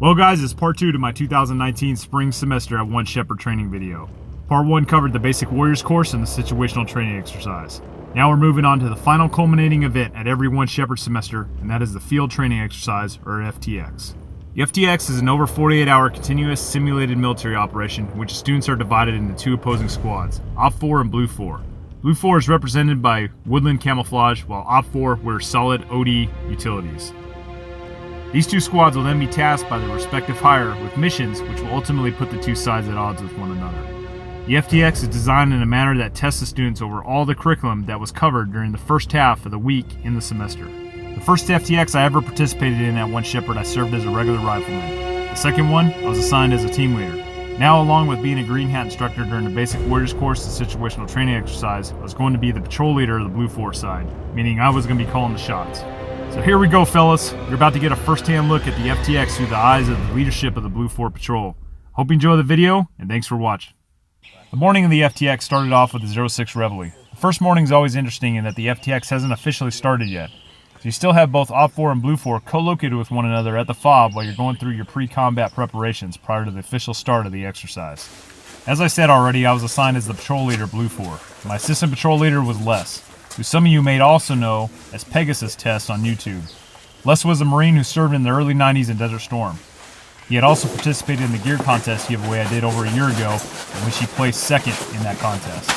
Well guys, it's part 2 to my 2019 spring semester at One Shepherd training video. Part 1 covered the basic warriors course and the situational training exercise. Now we're moving on to the final culminating event at every One Shepherd semester, and that is the field training exercise, or FTX. The FTX is an over 48-hour continuous simulated military operation in which students are divided into 2 opposing squads, Op 4 and Blue 4. Blue 4 is represented by woodland camouflage, while Op 4 wears solid OD utilities. These 2 squads will then be tasked by their respective hire with missions which will ultimately put the 2 sides at odds with one another. The FTX is designed in a manner that tests the students over all the curriculum that was covered during the first half of the week in the semester. The first FTX I ever participated in at One Shepherd, I served as a regular rifleman. The second one, I was assigned as a team leader. Now, along with being a green hat instructor during the basic warriors course and situational training exercise, I was going to be the patrol leader of the Blue 4 side, meaning I was going to be calling the shots. So here we go, fellas. You're about to get a first-hand look at the FTX through the eyes of the leadership of the Blue 4 Patrol. Hope you enjoy the video, and thanks for watching. The morning of the FTX started off with the 06 Reveille. The first morning is always interesting in that the FTX hasn't officially started yet. So you still have both Op 4 and Blue 4 co-located with one another at the FOB while you're going through your pre-combat preparations prior to the official start of the exercise. As I said already, I was assigned as the patrol leader Blue 4. My assistant patrol leader was Les, who some of you may also know as Pegasus Test on YouTube. Les was a Marine who served in the early 90s in Desert Storm. He had also participated in the gear contest giveaway I did over a year ago, in which he placed second in that contest.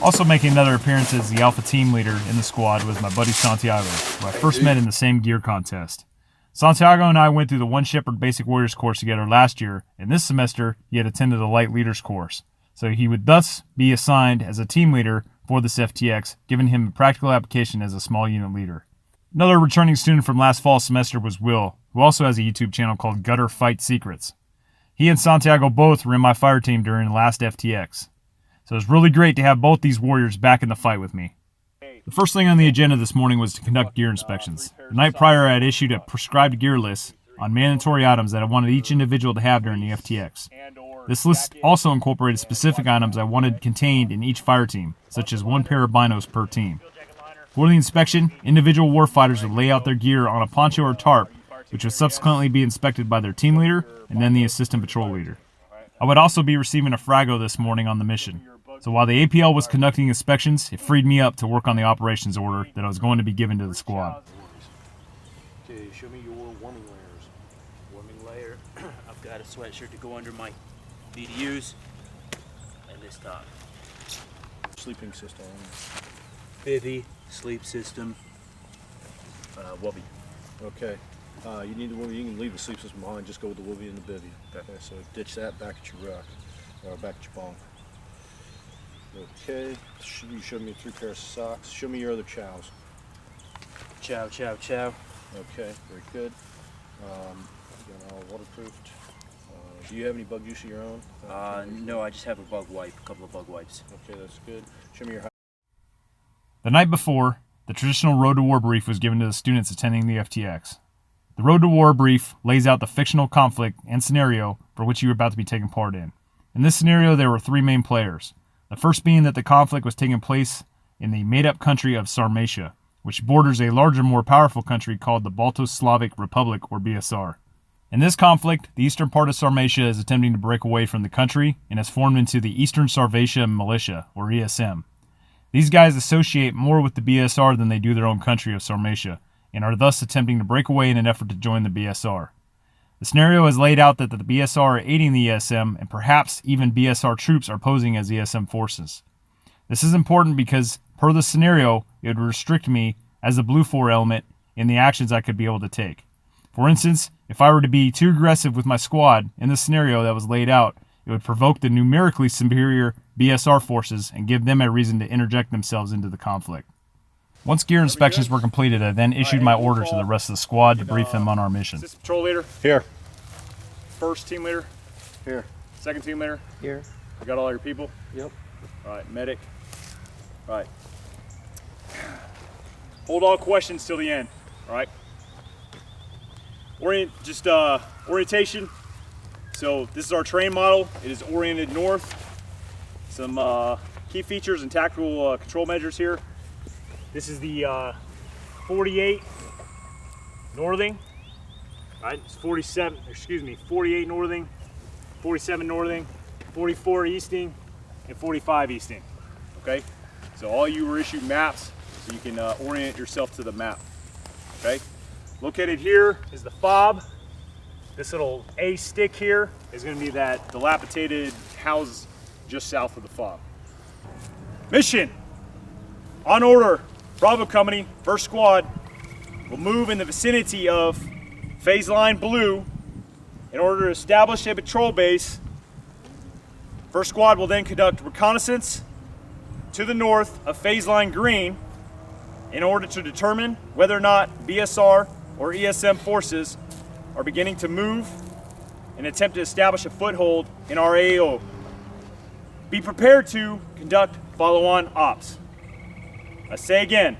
Also making another appearance as the Alpha team leader in the squad was my buddy Santiago, who I first met in the same gear contest. Santiago and I went through the One Shepherd Basic Warriors course together last year, and this semester he had attended the Light Leaders course, so he would thus be assigned as a team leader for this FTX, giving him a practical application as a small unit leader. Another returning student from last fall semester was Will, who also has a YouTube channel called Gutter Fight Secrets. He and Santiago both were in my fire team during the last FTX. So it was really great to have both these warriors back in the fight with me. The first thing on the agenda this morning was to conduct gear inspections. The night prior I had issued a prescribed gear list on mandatory items that I wanted each individual to have during the FTX. This list also incorporated specific items I wanted contained in each fire team, such as 1 pair of binos per team. For the inspection, individual warfighters would lay out their gear on a poncho or tarp, which would subsequently be inspected by their team leader and then the assistant patrol leader. I would also be receiving a frago this morning on the mission. So while the APL was conducting inspections, it freed me up to work on the operations order that I was going to be given to the squad. Okay, show me your warming layers. Warming layer, I've got a sweatshirt to go under my BDUs and this top. Sleeping system. Bivy, sleep system, wubby. Okay. You need the wubby. You can leave the sleep system behind. Just go with the wubby and the bivy. Okay. So ditch that back at your ruck or back at your bunk. Okay. You showed me 3 pairs of socks. Show me your other chows. Chow, chow, chow. Okay. Very good. Again, all waterproofed. Do you have any bug juice of your own? No, I just have a bug wipe, a couple of bug wipes. Okay, that's good. Show me your. The night before, the traditional Road to War brief was given to the students attending the FTX. The Road to War brief lays out the fictional conflict and scenario for which you are about to be taking part in. In this scenario, there were 3 main players. The first being that the conflict was taking place in the made-up country of Sarmatia, which borders a larger, more powerful country called the Balto-Slavic Republic, or BSR. In this conflict, the eastern part of Sarmatia is attempting to break away from the country and has formed into the Eastern Sarmatia Militia, or ESM. These guys associate more with the BSR than they do their own country of Sarmatia, and are thus attempting to break away in an effort to join the BSR. The scenario has laid out that the BSR are aiding the ESM, and perhaps even BSR troops are posing as ESM forces. This is important because, per the scenario, it would restrict me, as a Blue 4 element, in the actions I could be able to take. For instance, if I were to be too aggressive with my squad in the scenario that was laid out, it would provoke the numerically superior BSR forces and give them a reason to interject themselves into the conflict. Once gear inspections were completed, I then issued my orders to the rest of the squad to brief them on our mission. Assistant patrol leader. Here. First team leader. Here. Second team leader. Here. You got all your people? Yep. All right, medic. All right. Hold all questions till the end, all right? Orientation. So this is our terrain model. It is oriented north. Some key features and tactical control measures here. This is the 48 northing. right? It's 48 northing, 47 northing, 44 easting, and 45 easting, okay? So all you were issued maps so you can orient yourself to the map, okay? Located here is the fob. This little A stick here is gonna be that dilapidated house just south of the fob. Mission, on order, Bravo Company, first squad, will move in the vicinity of phase line blue in order to establish a patrol base. First squad will then conduct reconnaissance to the north of phase line green in order to determine whether or not BSR or ESM forces are beginning to move and attempt to establish a foothold in our AO. Be prepared to conduct follow-on ops. I say again,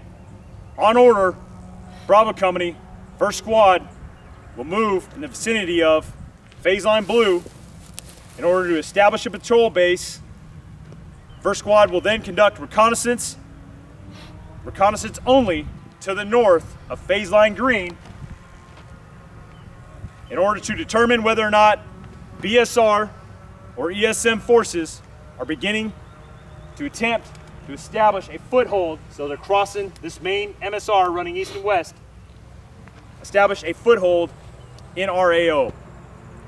on order, Bravo Company, first squad, will move in the vicinity of phase line blue in order to establish a patrol base. First squad will then conduct reconnaissance only, to the north of phase line green in order to determine whether or not BSR or ESM forces are beginning to attempt to establish a foothold. So they're crossing this main MSR running east and west, establish a foothold in our AO.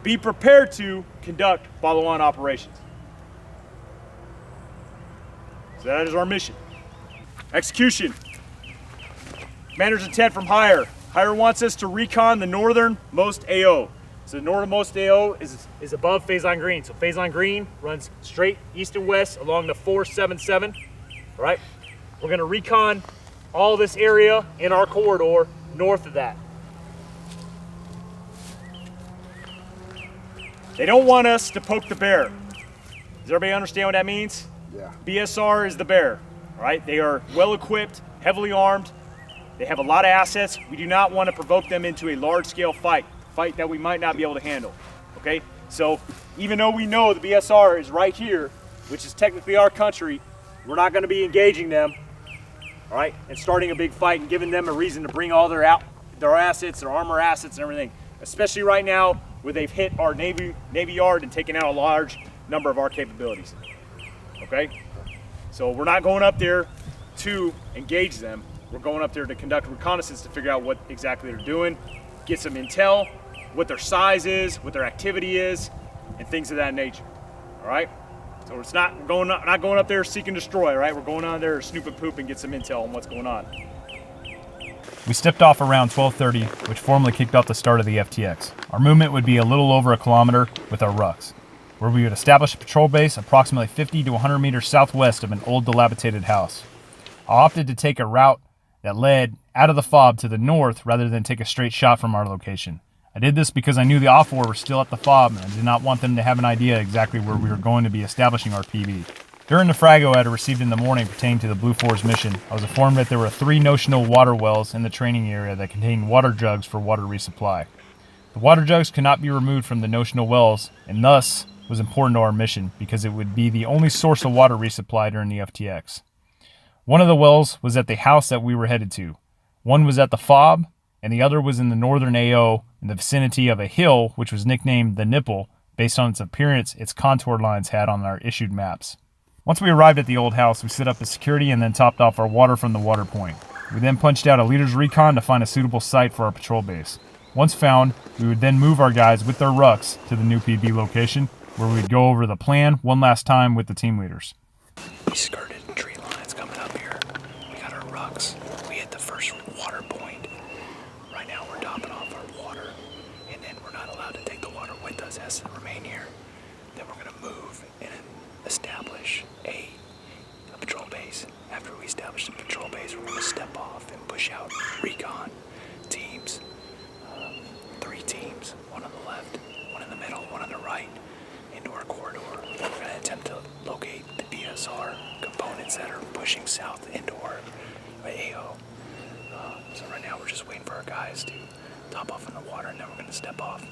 Be prepared to conduct follow-on operations. So that is our mission. Execution. Commander's intent from Higher. Higher wants us to recon the northernmost AO. So the northernmost AO is above phase line green. So phase line green runs straight east and west along the 477. All right? We're gonna recon all this area in our corridor north of that. They don't want us to poke the bear. Does everybody understand what that means? Yeah. BSR is the bear, all right? They are well equipped, heavily armed. They have a lot of assets. We do not want to provoke them into a large-scale fight that we might not be able to handle, okay? So even though we know the BSR is right here, which is technically our country, we're not going to be engaging them, all right, and starting a big fight and giving them a reason to bring all their assets, their armor assets and everything, especially right now where they've hit our Navy yard and taken out a large number of our capabilities, okay? So we're not going up there to engage them. We're going up there to conduct reconnaissance to figure out what exactly they're doing, get some intel, what their size is, what their activity is, and things of that nature, all right? So it's not going up there seek and destroy, right? We're going on there to snoop and poop and get some intel on what's going on. We stepped off around 12:30, which formally kicked off the start of the FTX. Our movement would be a little over a kilometer with our rucks, where we would establish a patrol base approximately 50 to 100 meters southwest of an old dilapidated house. I opted to take a route that led out of the fob to the north rather than take a straight shot from our location. I did this because I knew the OFWAR were still at the fob and I did not want them to have an idea exactly where we were going to be establishing our PB. During the frago I had received in the morning pertaining to the Blue Force mission, I was informed that there were 3 notional water wells in the training area that contained water jugs for water resupply. The water jugs could not be removed from the notional wells and thus was important to our mission because it would be the only source of water resupply during the FTX. One of the wells was at the house that we were headed to. One was at the fob, and the other was in the northern AO in the vicinity of a hill which was nicknamed the Nipple based on its appearance its contour lines had on our issued maps. Once we arrived at the old house, we set up the security and then topped off our water from the water point. We then punched out a leader's recon to find a suitable site for our patrol base. Once found, we would then move our guys with their rucks to the new PB location, where we would go over the plan one last time with the team leaders. We skirted tree lines coming up here. We got our rucks. We hit the first water point. Right now we're topping off our water, and then we're not allowed to take the water with us. It has to remain here. Then we're going to move and establish a patrol base. After we establish the patrol base, we're going to step off and push out recon teams. 3 teams, one on the left, one in the middle, one on the right, into our corridor. We're going to attempt to locate the BSR components that are pushing south into our AO. So right now we're just waiting for our guys to top off in the water, and then we're going to step off.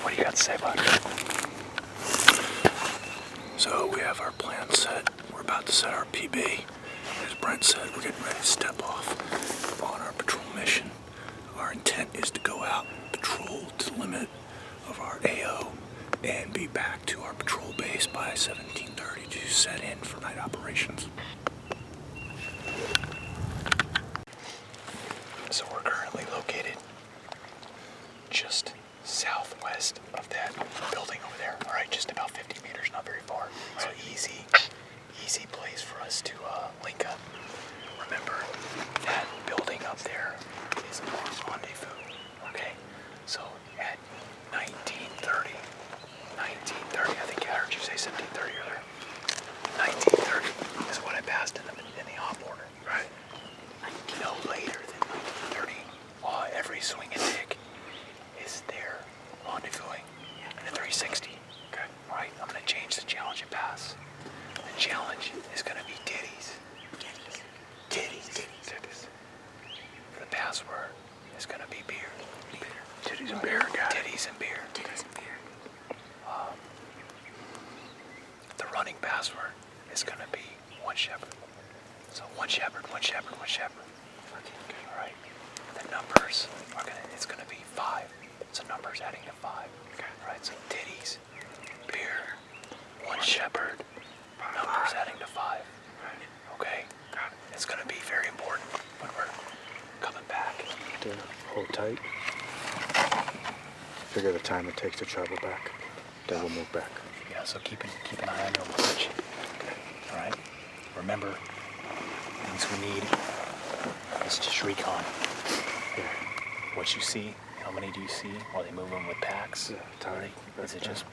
What do you got to say, bud? So we have our plan set. We're about to set our PB. As Brent said, we're getting ready to step off on our patrol mission. Our our intent is to go out, patrol to the limit of our AO, and be back to our patrol base by 17:30 to set in for night operations. So we're currently located just southwest of that building over there. All right, just about 50 meters, not very far. So easy place for us to link up. Remember, that building up there is our rendezvous, okay? So at 19:30, I think I heard you say 17:30 earlier. 19:30 is what I passed in the op order. Right. No later than 19:30. Every swing and dick is there rendezvousing in the 360. Okay. All right, I'm gonna change the challenge and pass. The challenge is gonna be titties. For the password is gonna be beer. Titties and beer, got it. Titties and beer. The running password is gonna be one shepherd. So one shepherd. Okay. All right. The numbers it's gonna be 5. So numbers adding to 5. Okay. All right. So titties, beer, one shepherd, numbers adding to 5. Okay. It's gonna be very important when we're coming back. Hold tight. Figure the time it takes to travel back. Then we'll move back. Yeah. So keep an eye on your watch. Okay. All right. Remember, things we need is just recon. Yeah. What you see, how many do you see? Are they moving with packs? Yeah, time. Is it just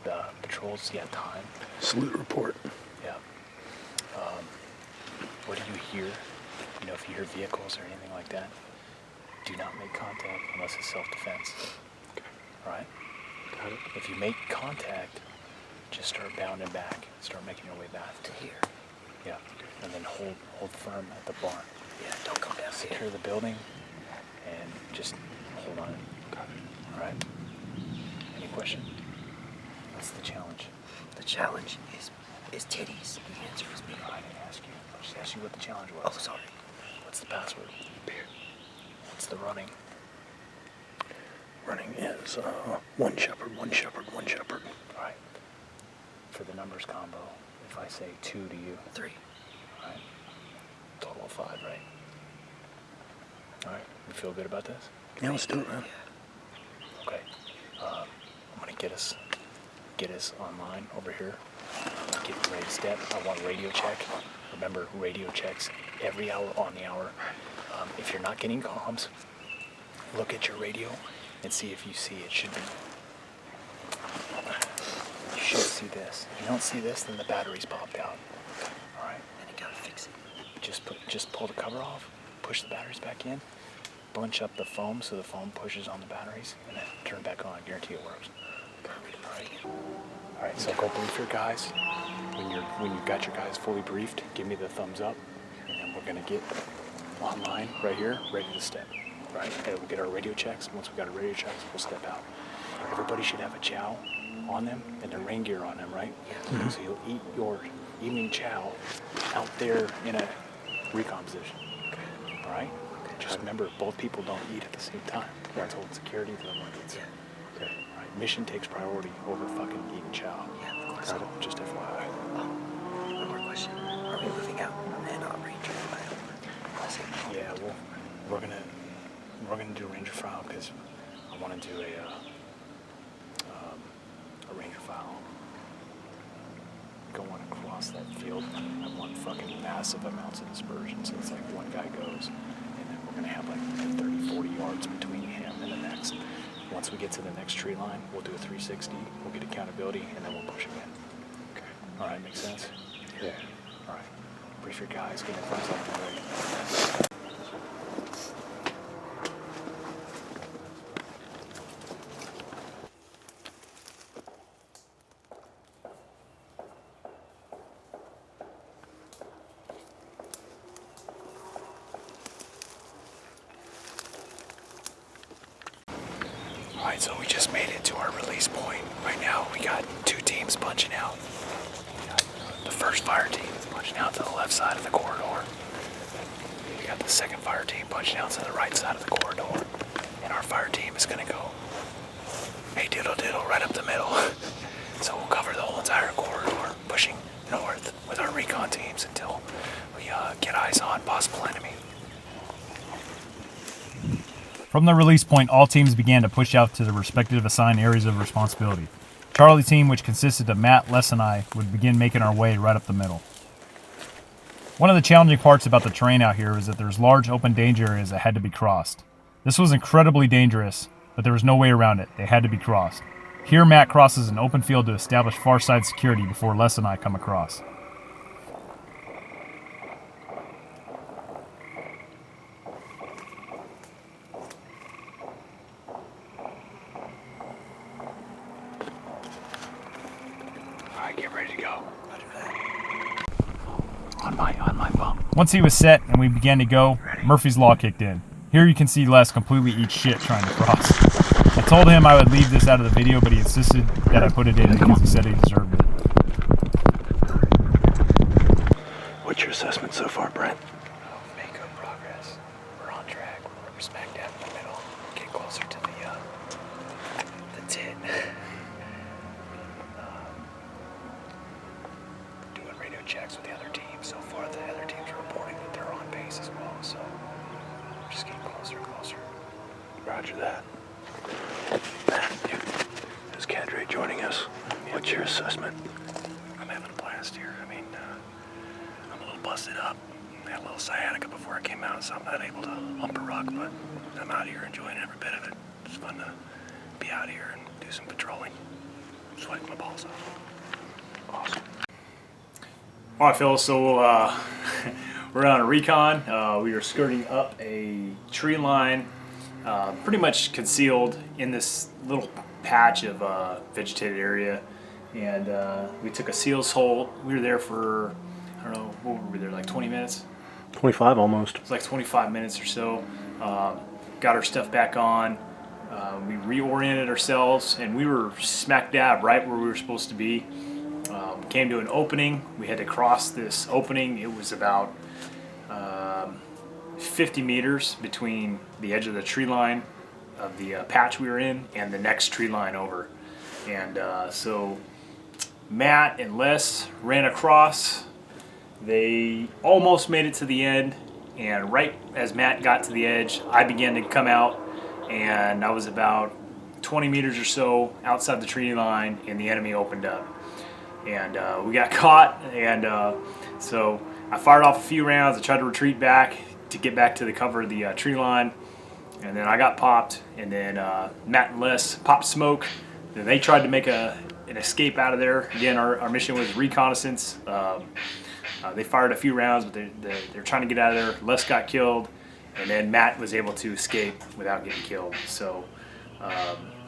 patrols? Yeah, time. Salute report. Yeah. What do you hear? You know, if you hear vehicles or anything like that, do not make contact unless it's self-defense. Okay. All right? Got it. If you make contact, just start bounding back. Start making your way back to here. Yeah. And then hold firm at the barn. Yeah, don't come down. Secure the building and just hold on. Got it. All right? Any question? What's the challenge? The challenge is titties. The answer is beer. I didn't ask you. I just asked you what the challenge was. Oh, sorry. What's the password? Beer. What's the running? Running is one shepherd. All right. For the numbers combo, if I say 2 to you, 3. all right. Total of 5, right? All right. You feel good about this? Yeah, let's do it, man. Okay. I'm gonna get us online over here. Get ready to step. I want a radio check. Remember, radio checks every hour on the hour. If you're not getting comms, look at your radio and see if you see it. You should see this. If you don't see this, then the battery's popped out. All right. Then you gotta fix it. Just pull the cover off, push the batteries back in, bunch up the foam so the foam pushes on the batteries, and then turn it back on. I guarantee it works. All right, so go brief your guys. When you've got your guys fully briefed, give me the thumbs up, and then we're gonna get online right here, ready to step. Right, and we'll get our radio checks. Once we got our radio checks, we'll step out. Everybody should have a chow on them and their rain gear on them, right? Yeah. So you'll eat your evening chow out there in a recon position. Okay. All right. Okay. Just remember, both people don't eat at the same time. That's holding security to the markets. Yeah. Okay. All right. Mission takes priority over fucking eating chow. Yeah, of course. So just FYI. One more question. Are we moving out and Ranger file? Yeah, we're gonna do Ranger file because I want to do a Ranger file going across that field. I want fucking massive amounts of dispersion, so it's like one guy goes, and then we're gonna have like 30-40 yards between him and the next. Once we get to the next tree line, we'll do a 360. We'll get accountability, and then we'll push him in. Okay. All right, makes sense. Yeah. All right. Brief your guys. Get your thumbs up and ready. Alright, so we just made it to our release point. Right now we got 2 teams punching out. The first fire team is punching out to the left side of the corridor. We got the second fire team punching out to the right side of the corridor. and our fire team is gonna go, hey diddle diddle, right up the middle. So we'll cover the whole entire corridor, pushing north with our recon teams until we get eyes on possible enemy. From the release point, all teams began to push out to their respective assigned areas of responsibility. Charlie team, which consisted of Matt, Les, and I, would begin making our way right up the middle. One of the challenging parts about the terrain out here is that there's large open danger areas that had to be crossed. This was incredibly dangerous, but there was no way around it. They had to be crossed. Here, Matt crosses an open field to establish far side security before Les and I come across. Alright, get ready to go. On my bump. Once he was set and we began to go, Murphy's Law kicked in. Here you can see Les completely eat shit trying to cross. I told him I would leave this out of the video, but he insisted that I put it in because he said he deserved it. What's your assessment so far, Brent? Make good progress. We're on track. We're smack dab in the middle. Get closer to the tit. Doing radio checks with the other teams. So far, the other teams are reporting that they're on base as well. So we're just getting closer and closer. Roger that. Is Cadre joining us? What's your assessment? I'm having a blast here. I mean, I'm a little busted up. I had a little sciatica before I came out, so I'm not able to hump a rock, but I'm out here enjoying every bit of it. It's fun to be out here and do some patrolling. Sweating my balls off. Awesome. All right, fellas, so we're on a recon. We are skirting up a tree line, pretty much concealed in this little patch of vegetated area. And we took a SEAL's hole. We were there for, I don't know, what were we there, like 20 minutes? 25 almost. It was like 25 minutes or so. Got our stuff back on. We reoriented ourselves, and we were smack dab right where we were supposed to be. Came to an opening. We had to cross this opening. It was about 50 meters between the edge of the tree line of the patch we were in and the next tree line over. And so Matt and Les ran across. They almost made it to the end, and right as Matt got to the edge, I began to come out, and I was about 20 meters or so outside the tree line, and the enemy opened up. And we got caught, and so I fired off a few rounds. I tried to retreat back to get back to the cover of the tree line, and then I got popped, and then Matt and Les popped smoke. Then they tried to make an escape out of there. Again, our mission was reconnaissance. They fired a few rounds, but they're trying to get out of there. Les got killed, and then Matt was able to escape without getting killed. So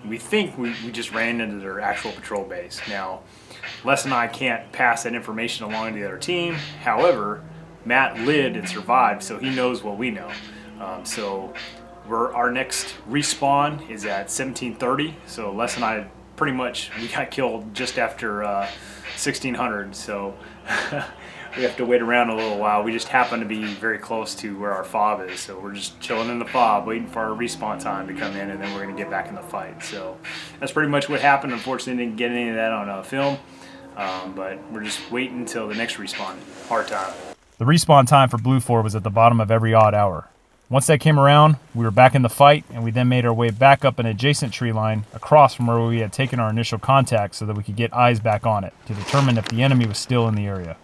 we think we just ran into their actual patrol base. Now, Les and I can't pass that information along to the other team. However, Matt lived and survived, so he knows what we know. So our next respawn is at 1730. So Les and I pretty much, we got killed just after 1600. So we have to wait around a little while. We just happen to be very close to where our fob is, so we're just chilling in the fob, waiting for our respawn time to come in, and then we're going to get back in the fight. So that's pretty much what happened. Unfortunately, didn't get any of that on film, but we're just waiting until the next respawn. Hard time. The respawn time for Blue 4 was at the bottom of every odd hour. Once that came around, we were back in the fight, and we then made our way back up an adjacent tree line across from where we had taken our initial contact so that we could get eyes back on it to determine if the enemy was still in the area.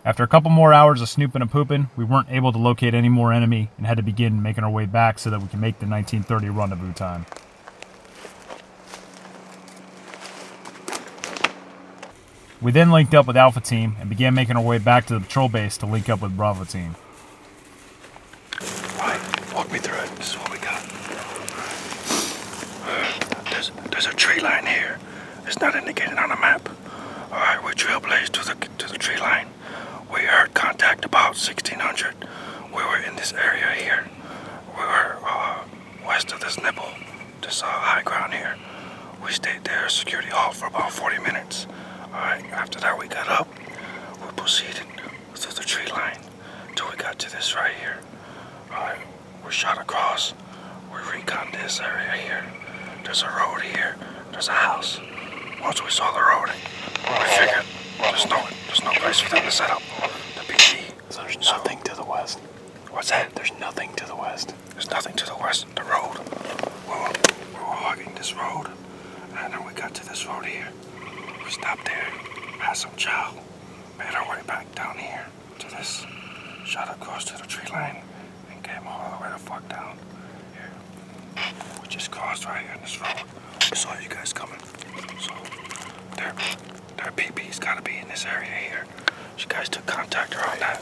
After a couple more hours of snooping and pooping, we weren't able to locate any more enemy and had to begin making our way back so that we could make the 1930 rendezvous time. We then linked up with Alpha Team and began making our way back to the patrol base to link up with Bravo Team. Alright, walk me through it. This is what we got. There's a tree line here. It's not indicated on the map. Alright, we trailblazed to the tree line. We heard contact about 1600. We were in this area here. We were west of this nipple, this high ground here. We stayed there, security halt, for about 40 minutes. Alright, after that we got up. We proceeded through the tree line till we got to this right here. Alright, we shot across. We recon this area here. There's a road here. There's a house. Once we saw the road, we figured there's no place for them to set up the PD. So there's nothing to the west. What's that? There's nothing to the west. There's nothing to the west. The road. We were hogging this road, and then we got to this road here. We stopped there, had some chow, made our way back down here to this, shot across to the tree line, and came all the way the fuck down here. We just crossed right here in this road. We saw you guys coming. So their PP's gotta be in this area here. You guys took contact around that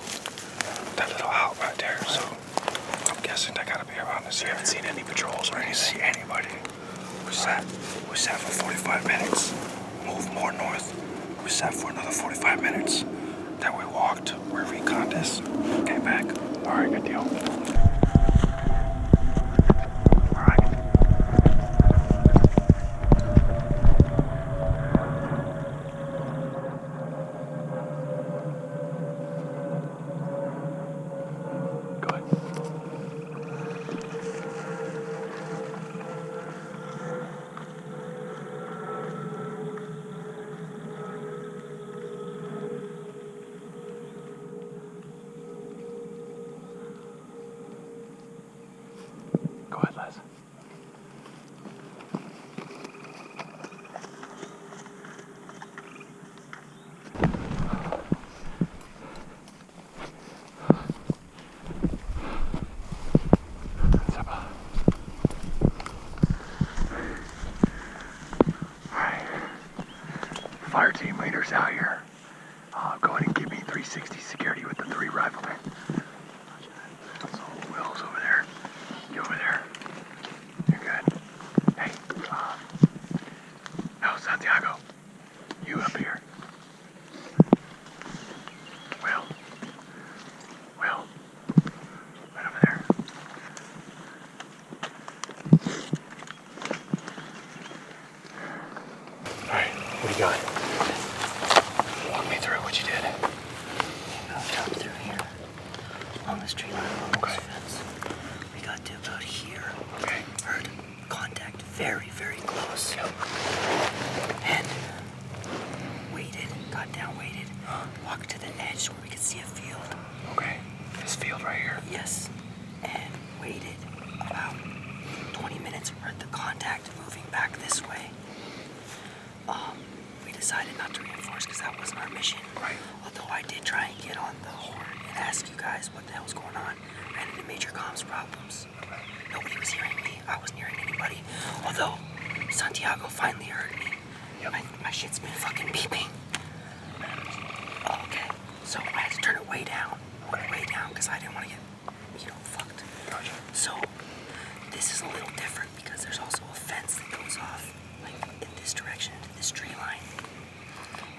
little out right there. So I'm guessing they gotta be around this area. Haven't seen any patrols or I didn't anything. see anybody. We sat for 45 minutes. Moved more north. We sat for another 45 minutes. Then we walked. We reconned this. Came back. All right, good deal. All right. Go ahead. Go ahead, Les. Zebba. Alright. Fire team leaders out here. Go ahead and give me 360 security with the 3 riflemen. So Will's over there. You over there. You're good. Hey, no, Santiago. You up here. Will. Right over there. Alright, what do you got? Walk me through what you did. Down through here, along this tree line, along this fence. We got to about here. Okay. Heard contact very, very close. Yep. And waited, got down, waited, walked to the edge where we could see a field. Okay. This field right here. Yes. And waited about 20 minutes. Heard the contact moving back this way. We decided not to reinforce because that wasn't our mission. Right. Although I did try and get on the horn and ask you guys what the hell's going on. Ran into major comms problems. Nobody was hearing me. I wasn't hearing anybody. Although Santiago finally heard me. Yep. My shit's been fucking beeping. Okay. So I had to turn it way down. Way down because I didn't want to get, fucked. Gotcha. So this is a little different because there's also a fence that goes off like in this direction into this tree line.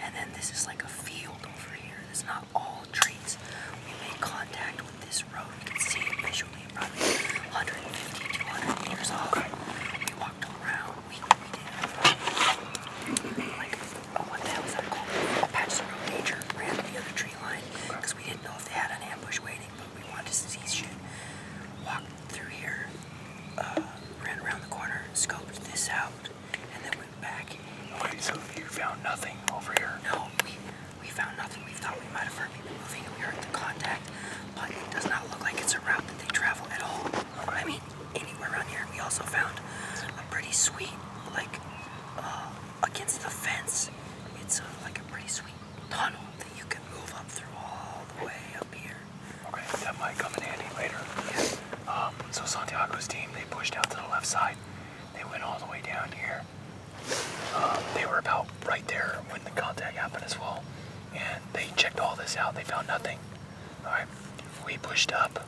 And then this is like a field over here. It's not all trees. We made contact with this road. You can see it visually, probably 150, 200 meters off. We walked around. We did like, what the hell is that called? Patches of road nature. Ran to the other tree line because we didn't know if they had an ambush waiting, but we wanted to see shit. Walked through here, ran around the corner, scoped this out, and then went back. Okay, so you found nothing over here. No, we found nothing. We thought we might have heard people moving and we heard the contact, but it does not look like it's a route that they travel at all. I mean, anywhere around here. We also found a pretty sweet, like, against the fence. It's like a pretty sweet tunnel that you can move up through all the way up here. Okay, that might come in handy later. So Santiago's team, they pushed out to the left side. They went all the way down here. They were about right there when the contact happened as well. And they checked all this out. They found nothing. All right, we pushed up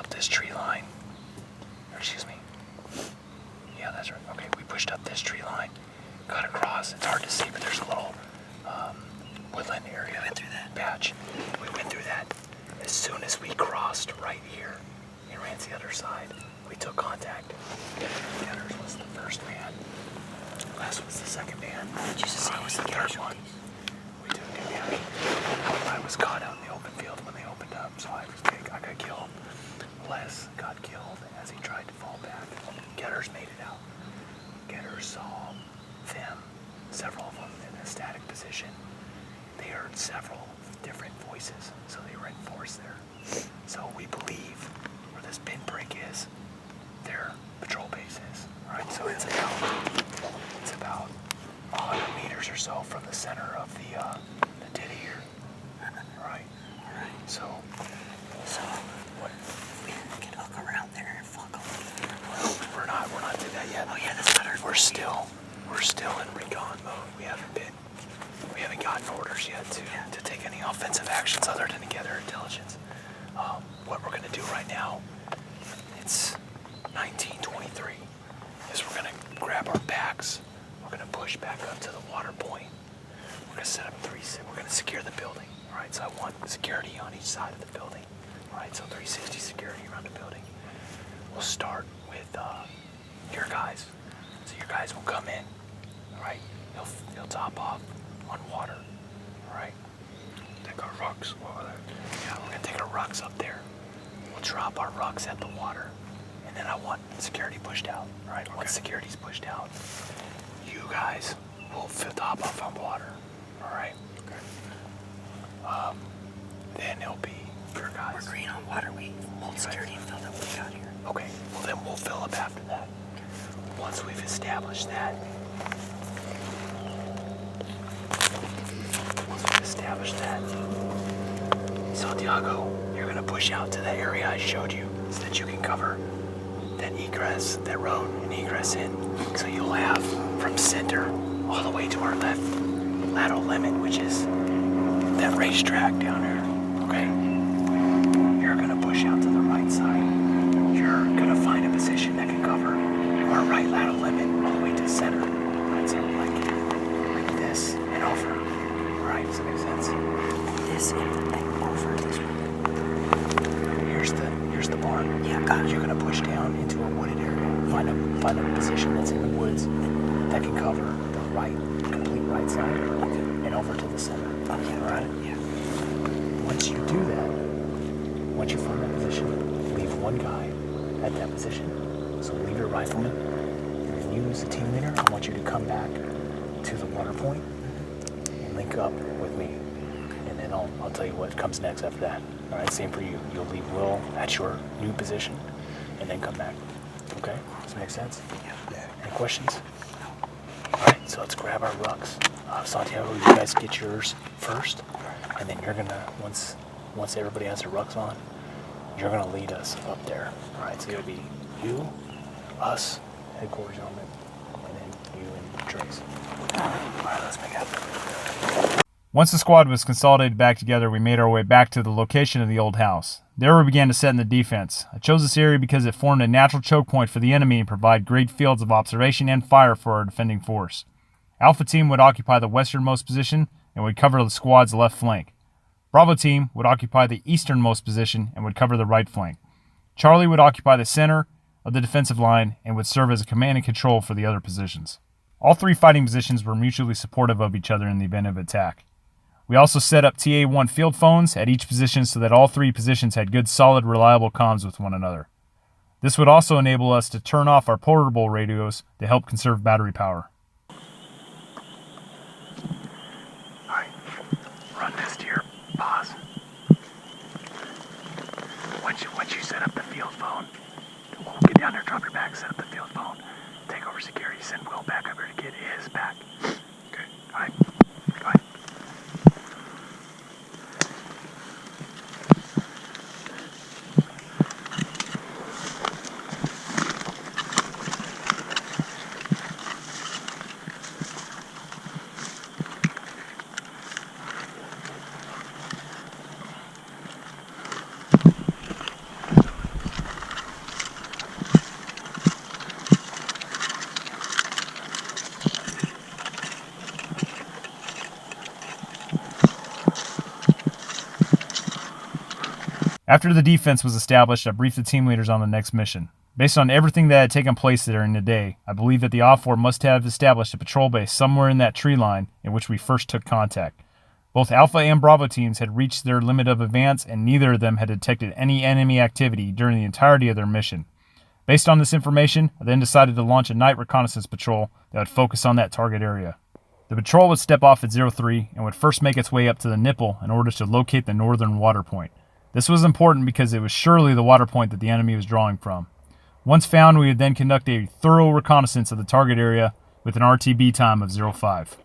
this tree line. Or excuse me. Yeah, that's right. Okay, we pushed up this tree line, got across. It's hard to see, but there's a little woodland area. We went through that. Patch. We went through that. As soon as we crossed right here and ran to the other side, we took contact. The others was the first man. Les was the second man. Jesus, I was the third one. We took the damage. I was caught out in the open field when they opened up, so I got killed. Les Getters made it out. Getters saw them, several of them in a static position. They heard several different voices, so they reinforced there. So we believe where this pinprick is, their patrol base is. Right, so it's about 100 meters or so from the center of the ditty here. Right. So what? We can hook around there and fuck them. We're not doing that yet. Oh yeah, that's better. We're still in recon mode. We haven't gotten orders yet to take any offensive actions other than to gather intelligence. What we're gonna do right now, it's 1923, is we're gonna grab our backs. We're gonna push back up to the water point. We're gonna set up we're gonna secure the building. All right, so I want security on each side of the building. All right, so 360 security around the building. We'll start with your guys. So your guys will come in. All right, you'll top off on water. All right. Take our rucks over there. Yeah, we're gonna take our rucks up there. We'll drop our rucks at the water, and then I want security pushed out. All right. Okay. Once security's pushed out, you guys will top off on water. All right. Okay. Then it'll be your guys. We're green on water. We hold security and fill up what we got here. Okay. Well, then we'll fill up after that. Once we've established that. Santiago, you're gonna push out to that area I showed you so that you can cover that egress, that road and egress in. So you'll have from center all the way to our left lateral limit, which is that racetrack down there, okay? You're gonna push out to the right side. You're gonna find a position that can cover our right lateral limit all the way to center. Right, so like this and over. Right, does that make sense? This and over this one. Here's the barn. Yeah, got it. You're gonna push down into a wooded area. Find a position that's in the woods that can cover the complete right side and over to the center. Okay, right? Yeah. Once you do that, once you find that position, leave one guy at that position. So leave your rifleman. And you as a team leader, I want you to come back to the water point and link up with me. And then I'll tell you what comes next after that. All right, same for you. You'll leave Will at your new position and then come back. Okay? Does that make sense? Yeah. Any questions? No. All right, so let's grab our rucks. Santiago, you guys get yours first, and then you're gonna, once everybody has their rucks on, you're gonna lead us up there. All right, so it'll be you, us, headquarters element, and then you and Trace. All right, let's make it happen. Once the squad was consolidated back together, we made our way back to the location of the old house. There we began to set in the defense. I chose this area because it formed a natural choke point for the enemy and provided great fields of observation and fire for our defending force. Alpha Team would occupy the westernmost position and would cover the squad's left flank. Bravo Team would occupy the easternmost position and would cover the right flank. Charlie would occupy the center of the defensive line and would serve as a command and control for the other positions. All three fighting positions were mutually supportive of each other in the event of attack. We also set up TA-1 field phones at each position so that all three positions had good, solid, reliable comms with one another. This would also enable us to turn off our portable radios to help conserve battery power. Alright, run this to your boss. Once you set up the field phone, we'll get down there, drop your bag, set up the field phone, take over security, send Will back up here to get his back. Okay, alright, go ahead. After the defense was established, I briefed the team leaders on the next mission. Based on everything that had taken place during the day, I believe that the OFOR must have established a patrol base somewhere in that tree line in which we first took contact. Both Alpha and Bravo teams had reached their limit of advance, and neither of them had detected any enemy activity during the entirety of their mission. Based on this information, I then decided to launch a night reconnaissance patrol that would focus on that target area. The patrol would step off at 03 and would first make its way up to the nipple in order to locate the northern water point. This was important because it was surely the water point that the enemy was drawing from. Once found, we would then conduct a thorough reconnaissance of the target area with an RTB time of 05.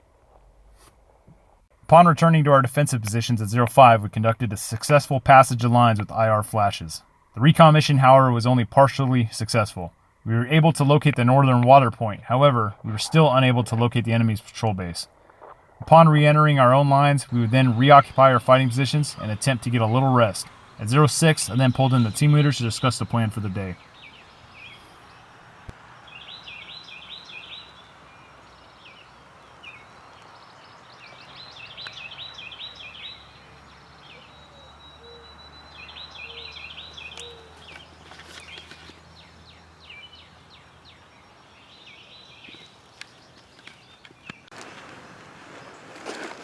Upon returning to our defensive positions at 05, we conducted a successful passage of lines with IR flashes. The recon mission, however, was only partially successful. We were able to locate the northern water point. However, we were still unable to locate the enemy's patrol base. Upon re-entering our own lines, we would then reoccupy our fighting positions and attempt to get a little rest. At 06, I then pulled in the team leaders to discuss the plan for the day.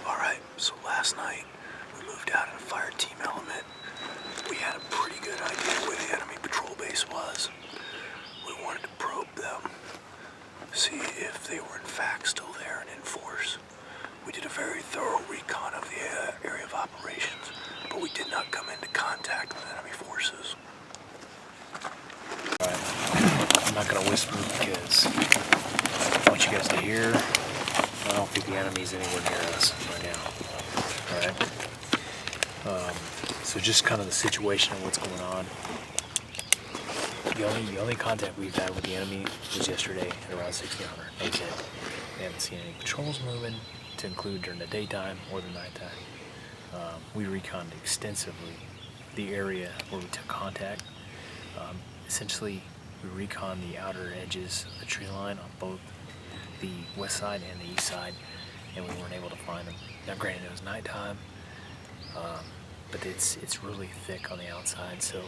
Alright, so last night we moved out in a fire team element. We had a pretty good idea where the enemy patrol base was. We wanted to probe them, see if they were in fact still there and in force. We did a very thorough recon of the area of operations, but we did not come into contact with enemy forces. Alright, I'm not gonna whisper because I want you guys to hear. I don't think the enemy's anywhere near us right now. Alright. So just kind of the situation of what's going on. The only contact we've had with the enemy was yesterday at around 1600. That's it. We haven't seen any patrols moving to include during the daytime or the nighttime. We reconned extensively the area where we took contact. Essentially, we reconned the outer edges of the tree line on both the west side and the east side, and we weren't able to find them. Now granted, it was nighttime, but it's really thick on the outside, so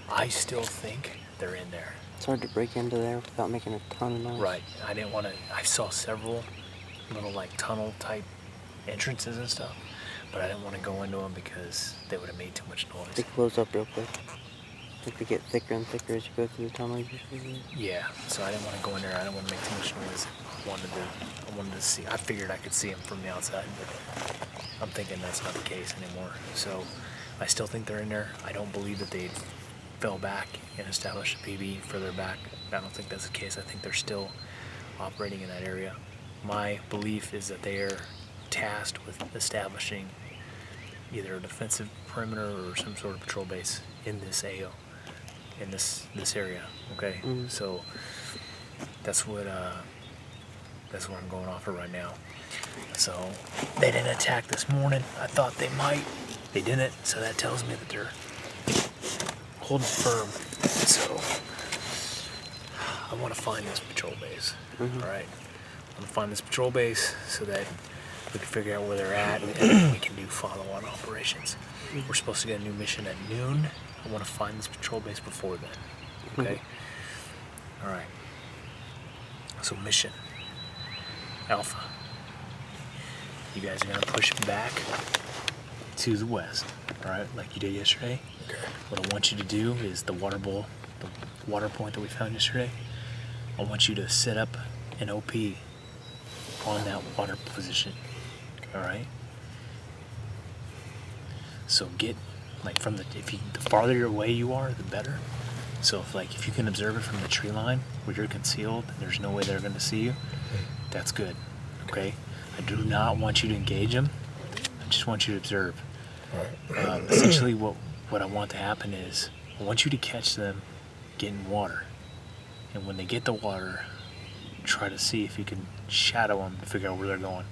I still think they're in there. It's hard to break into there without making a ton of noise. Right. I didn't want to. I saw several little like tunnel type entrances and stuff, but I didn't want to go into them because they would have made too much noise. They close up real quick. Like they get thicker and thicker as you go through the tunnel usually. Yeah, so I didn't want to go in there. I didn't want to make too much noise. I wanted to see. I figured I could see them from the outside, but I'm thinking that's not the case anymore. So I still think they're in there. I don't believe that they fell back and established a PB further back. I don't think that's the case. I think they're still operating in that area. My belief is that they are tasked with establishing either a defensive perimeter or some sort of patrol base in this AO, in this area. Okay, so that's what I'm going off of right now. So they didn't attack this morning. I thought they might. They didn't. So that tells me that they're holding firm. So I want to find this patrol base. All right, I want to find this patrol base so that we can figure out where they're at and we can do follow-on operations. We're supposed to get a new mission at noon. I want to find this patrol base before then. Okay. All right. So mission. Alpha, you guys are going to push back to the west, all right, like you did yesterday. Okay. What I want you to do is the water bowl, the water point that we found yesterday, I want you to set up an OP on that water position, all right? So get, like, from the, the farther away you are, the better. So if you can observe it from the tree line where you're concealed and there's no way they're going to see you, that's good, okay? I do not want you to engage them. I just want you to observe. Essentially what I want to happen is I want you to catch them getting water. And when they get the water, try to see if you can shadow them to figure out where they're going.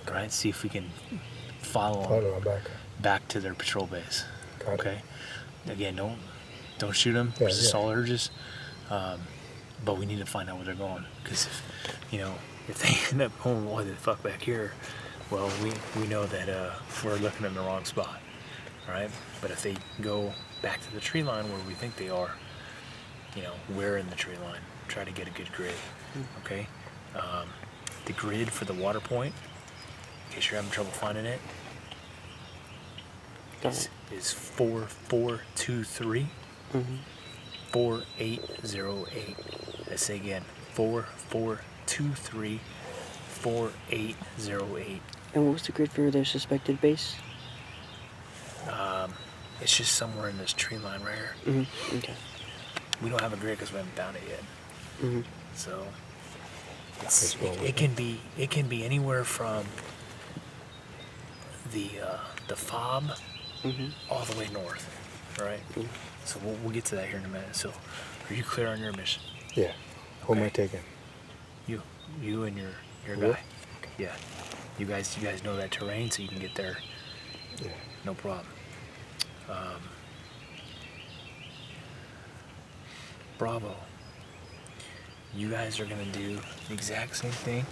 All right? See if we can follow them back to their patrol base. Okay? Again, don't shoot them. Resist all urges. But we need to find out where they're going. Because if they end up going all the fuck back here, well, we know that we're looking in the wrong spot. All right? But if they go back to the tree line where we think they are, we're in the tree line. Try to get a good grid. Okay? The grid for the water point, in case you're having trouble finding it, is 4423. 4808. Let's say again, 4423 4808. And what was the grid for their suspected base? It's just somewhere in this tree line right here. Mm-hmm. Okay. We don't have a grid because we haven't found it yet. Mm-hmm. So it can be anywhere from the fob all the way north, right? Mm-hmm. So we'll get to that here in a minute. So are you clear on your mission? Yeah. Who am I Okay. taking? You and your Yeah. guy. Yeah. You guys know that terrain, so you can get there. Yeah. No problem. Bravo. You guys are gonna do the exact same thing.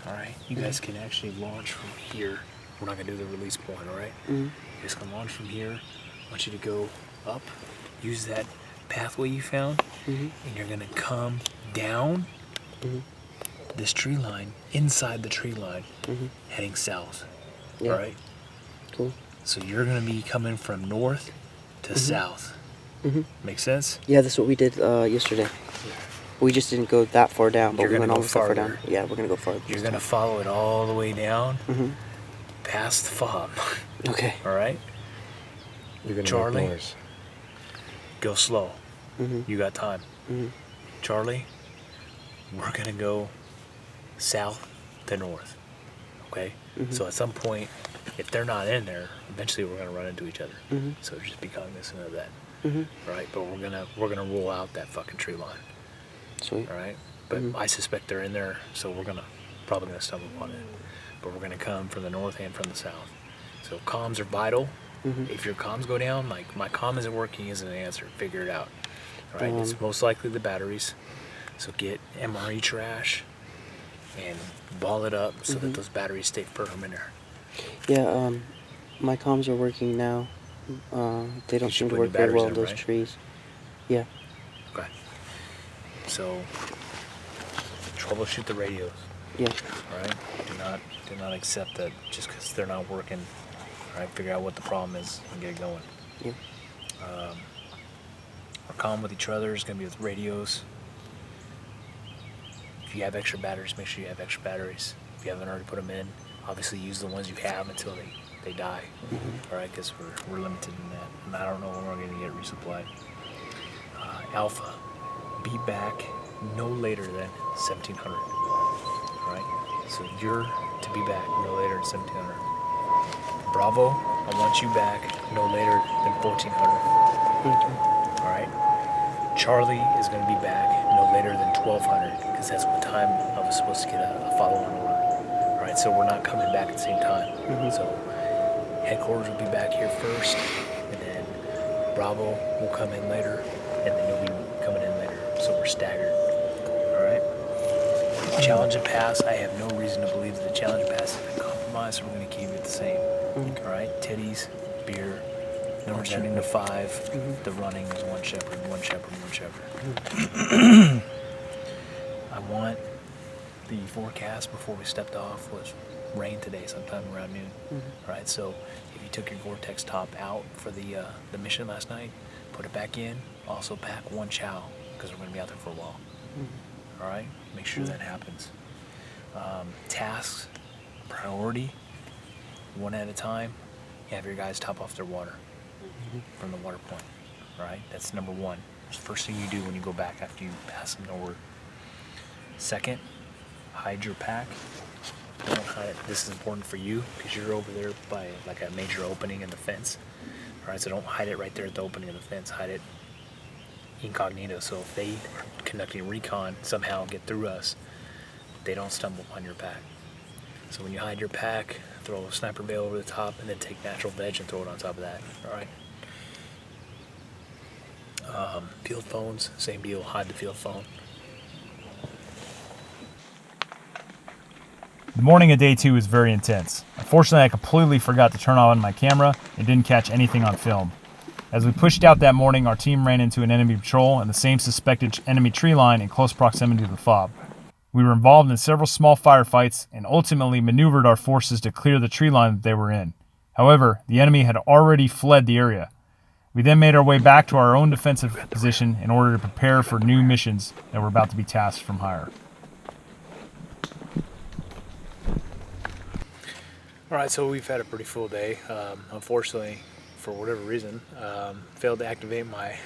All right. You guys can actually launch from here. We're not gonna do the release point. All right. Mm-hmm. You're just gonna launch from here. I want you to go up. Use that pathway you found, and you're gonna come down this tree line, inside the tree line, heading south. Yeah. All right. Cool. So you're gonna be coming from north to south. Make sense? Yeah, that's what we did yesterday. We just didn't go that far down, but You're we gonna went go almost that far farther. down. Yeah, we're gonna go farther. You're gonna follow it all the way down, past the fob. Okay. All right. You're gonna Charlie? make noise. Go slow. You got time. Charlie, we're gonna go south to north. Okay. So at some point, if they're not in there, eventually we're gonna run into each other. So just be cognizant of that. All right. But we're gonna roll out that fucking tree line. Sweet. All right. But I suspect they're in there, so we're probably gonna stumble upon it. But we're gonna come from the north and from the south. So comms are vital. If your comms go down, like my comm isn't working, isn't an answer. Figure it out. All right. It's most likely the batteries. So get MRE trash and ball it up so that those batteries stay firm in there. Yeah, my comms are working now. They don't You should seem to put work new very batteries well in in them, those right? trees. Yeah. Okay. So troubleshoot the radios. Yeah. All right. Do not accept that just because they're not working. All right. Figure out what the problem is and get it going. Yeah. Our comm with each other is going to be with radios. If you have extra batteries, make sure you have extra batteries. If you haven't already put them in, obviously use the ones you have until they die. All right, because we're limited in that, and I don't know when we're going to get resupplied. Alpha, be back no later than 1700. All right, so you're to be back no later than 1700. Bravo, I want you back no later than 1400. All right. Charlie is going to be back no later than 1200 because that's what time I was supposed to get a follow-on order. All right, so we're not coming back at the same time. So headquarters will be back here first, and then Bravo will come in later, and then you'll be coming in later. So we're staggered. All right. Challenge and pass. I have no reason to believe that the challenge and pass has been compromised, so we're going to keep it the same. All right. Titties, beer. Number 7 to 5. The running is one shepherd, one shepherd, one shepherd. I want the forecast before we stepped off was rain today, sometime around noon. All right, so if you took your Gore-Tex top out for the mission last night, put it back in. Also pack one chow because we're going to be out there for a while. All right, make sure that happens. Tasks, priority, one at a time. You have your guys top off their water from the water point. All right, that's number 1. It's the first thing you do when you go back after you pass them over. Second, hide your pack. Don't hide it. This is important for you because you're over there by like a major opening in the fence. All right, so don't hide it right there at the opening of the fence. Hide it incognito. So if they are conducting recon somehow get through us, they don't stumble upon your pack. So when you hide your pack, throw a sniper veil over the top, and then take natural veg and throw it on top of that. All right. Field phones, same deal. Hide the field phone. The morning of day 2 was very intense. Unfortunately, I completely forgot to turn on my camera and didn't catch anything on film. As we pushed out that morning, our team ran into an enemy patrol and the same suspected enemy tree line in close proximity to the fob. We were involved in several small firefights and ultimately maneuvered our forces to clear the tree line that they were in. However, the enemy had already fled the area. We then made our way back to our own defensive position in order to prepare for new missions that were about to be tasked from higher. All right, so we've had a pretty full day. Unfortunately, for whatever reason, failed to activate my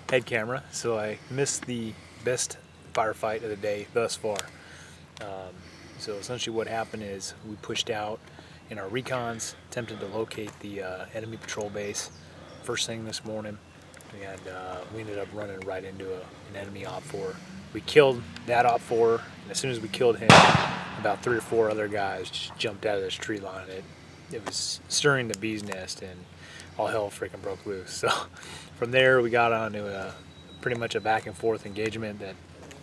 head camera, so I missed the best firefight of the day thus far. So essentially what happened is we pushed out in our recons, attempted to locate the enemy patrol base first thing this morning, and we ended up running right into an enemy op-4. We killed that op-4, and as soon as we killed him, about 3 or 4 other guys just jumped out of this tree line. It was stirring the bee's nest, and all hell freaking broke loose. So from there, we got on to pretty much a back and forth engagement that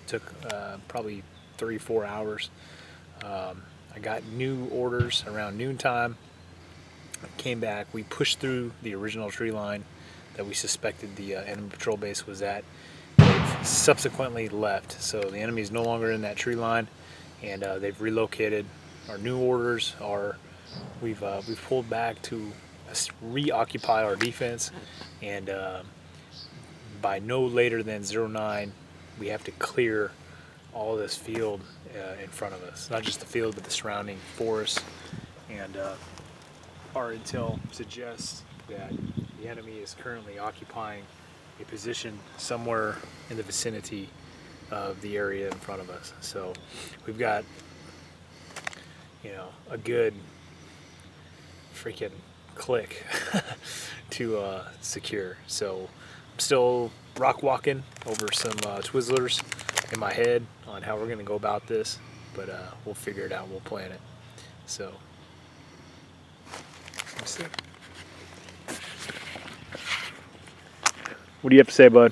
took probably 3-4 hours. I got new orders around noontime. Came back, we pushed through the original tree line that we suspected the enemy patrol base was at. They've subsequently left, so the enemy is no longer in that tree line, and they've relocated. Our new orders are we've pulled back to reoccupy our defense, and by no later than 09 we have to clear all this field in front of us, not just the field but the surrounding forest. And our intel suggests that the enemy is currently occupying a position somewhere in the vicinity of the area in front of us. So we've got, a good freaking click to secure. So I'm still rock walking over some Twizzlers in my head on how we're going to go about this, but we'll figure it out. We'll plan it. So let's see. What do you have to say, bud?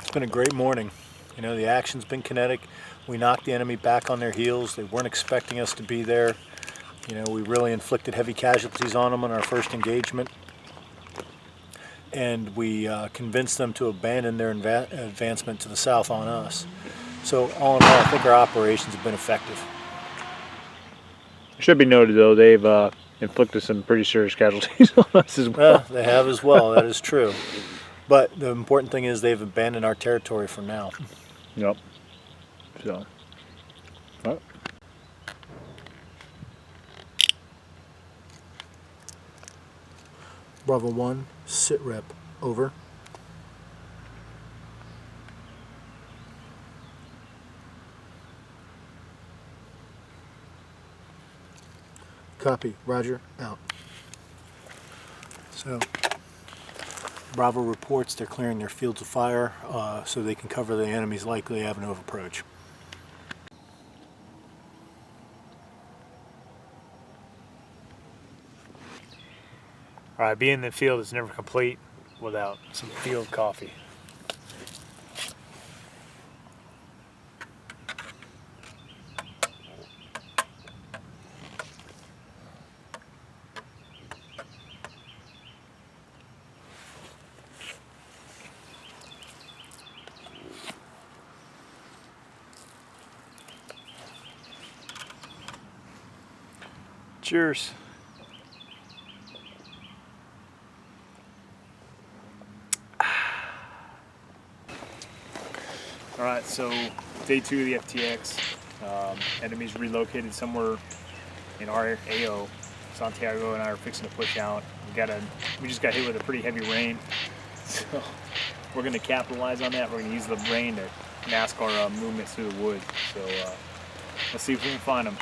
It's been a great morning. The action's been kinetic. We knocked the enemy back on their heels. They weren't expecting us to be there. We really inflicted heavy casualties on them in our first engagement. And we convinced them to abandon their advancement to the south on us. So all in all, I think our operations have been effective. It should be noted, though, they've inflicted some pretty serious casualties on us as well. They have as well, that is true. But the important thing is they've abandoned our territory for now. Yep. So, all right. Bravo 1, sit rep, over. Copy, Roger, out. So, Bravo reports they're clearing their fields of fire so they can cover the enemy's likely avenue of approach. All right, being in the field is never complete without some field coffee. Cheers. All right, so day 2 of the FTX. Enemies relocated somewhere in our AO. Santiago and I are fixing to push out. We just got hit with a pretty heavy rain, so we're going to capitalize on that. We're going to use the rain to mask our movements through the woods. So let's see if we can find them.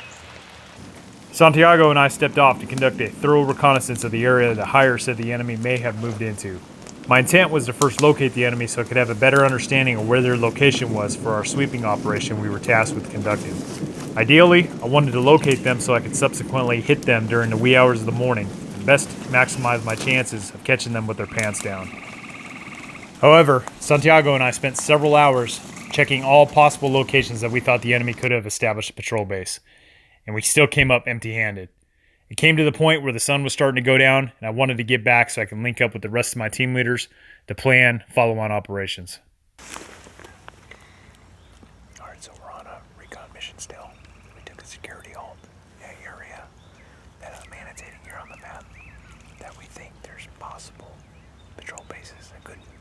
Santiago and I stepped off to conduct a thorough reconnaissance of the area that Hire said the enemy may have moved into. My intent was to first locate the enemy so I could have a better understanding of where their location was for our sweeping operation we were tasked with conducting. Ideally, I wanted to locate them so I could subsequently hit them during the wee hours of the morning, and best maximize my chances of catching them with their pants down. However, Santiago and I spent several hours checking all possible locations that we thought the enemy could have established a patrol base, and we still came up empty-handed. It came to the point where the sun was starting to go down, and I wanted to get back so I can link up with the rest of my team leaders to plan follow-on operations. All right, so we're on a recon mission still. We took a security halt in an area that I'm annotating here on the map that we think there's possible patrol bases.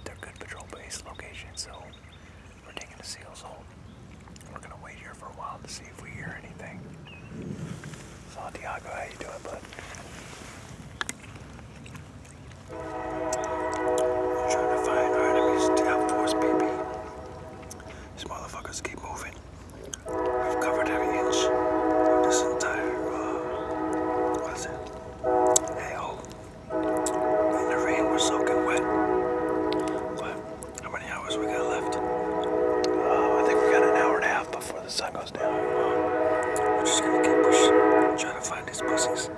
They're good patrol base locations, so we're taking the SEALs hold. We're gonna wait here for a while to see if we hear anything. Santiago, how you doing, bud? We're trying to find our enemies to help force PP. These motherfuckers keep moving. We've covered every inch of this entire, what is it? A-hole. In the rain, we're soaking wet. But how many hours we got left? I think we got an hour and a half before the sun goes down. We're just gonna keep pushing, trying to find these pussies.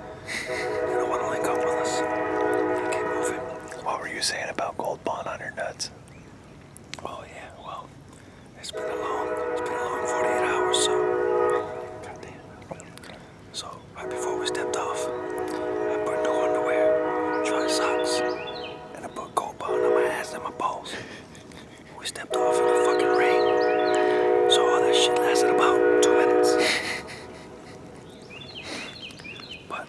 They don't want to link up with us. Keep moving. What were you saying about Gold Bond on your nuts? Oh yeah, well, it's been a long 48 hours, so. Goddamn. So right before we stepped off, I put new underwear, dry socks, and I put Gold Bond on my ass and my balls. We stepped off in the fucking rain, so all that shit lasted about 2 minutes. But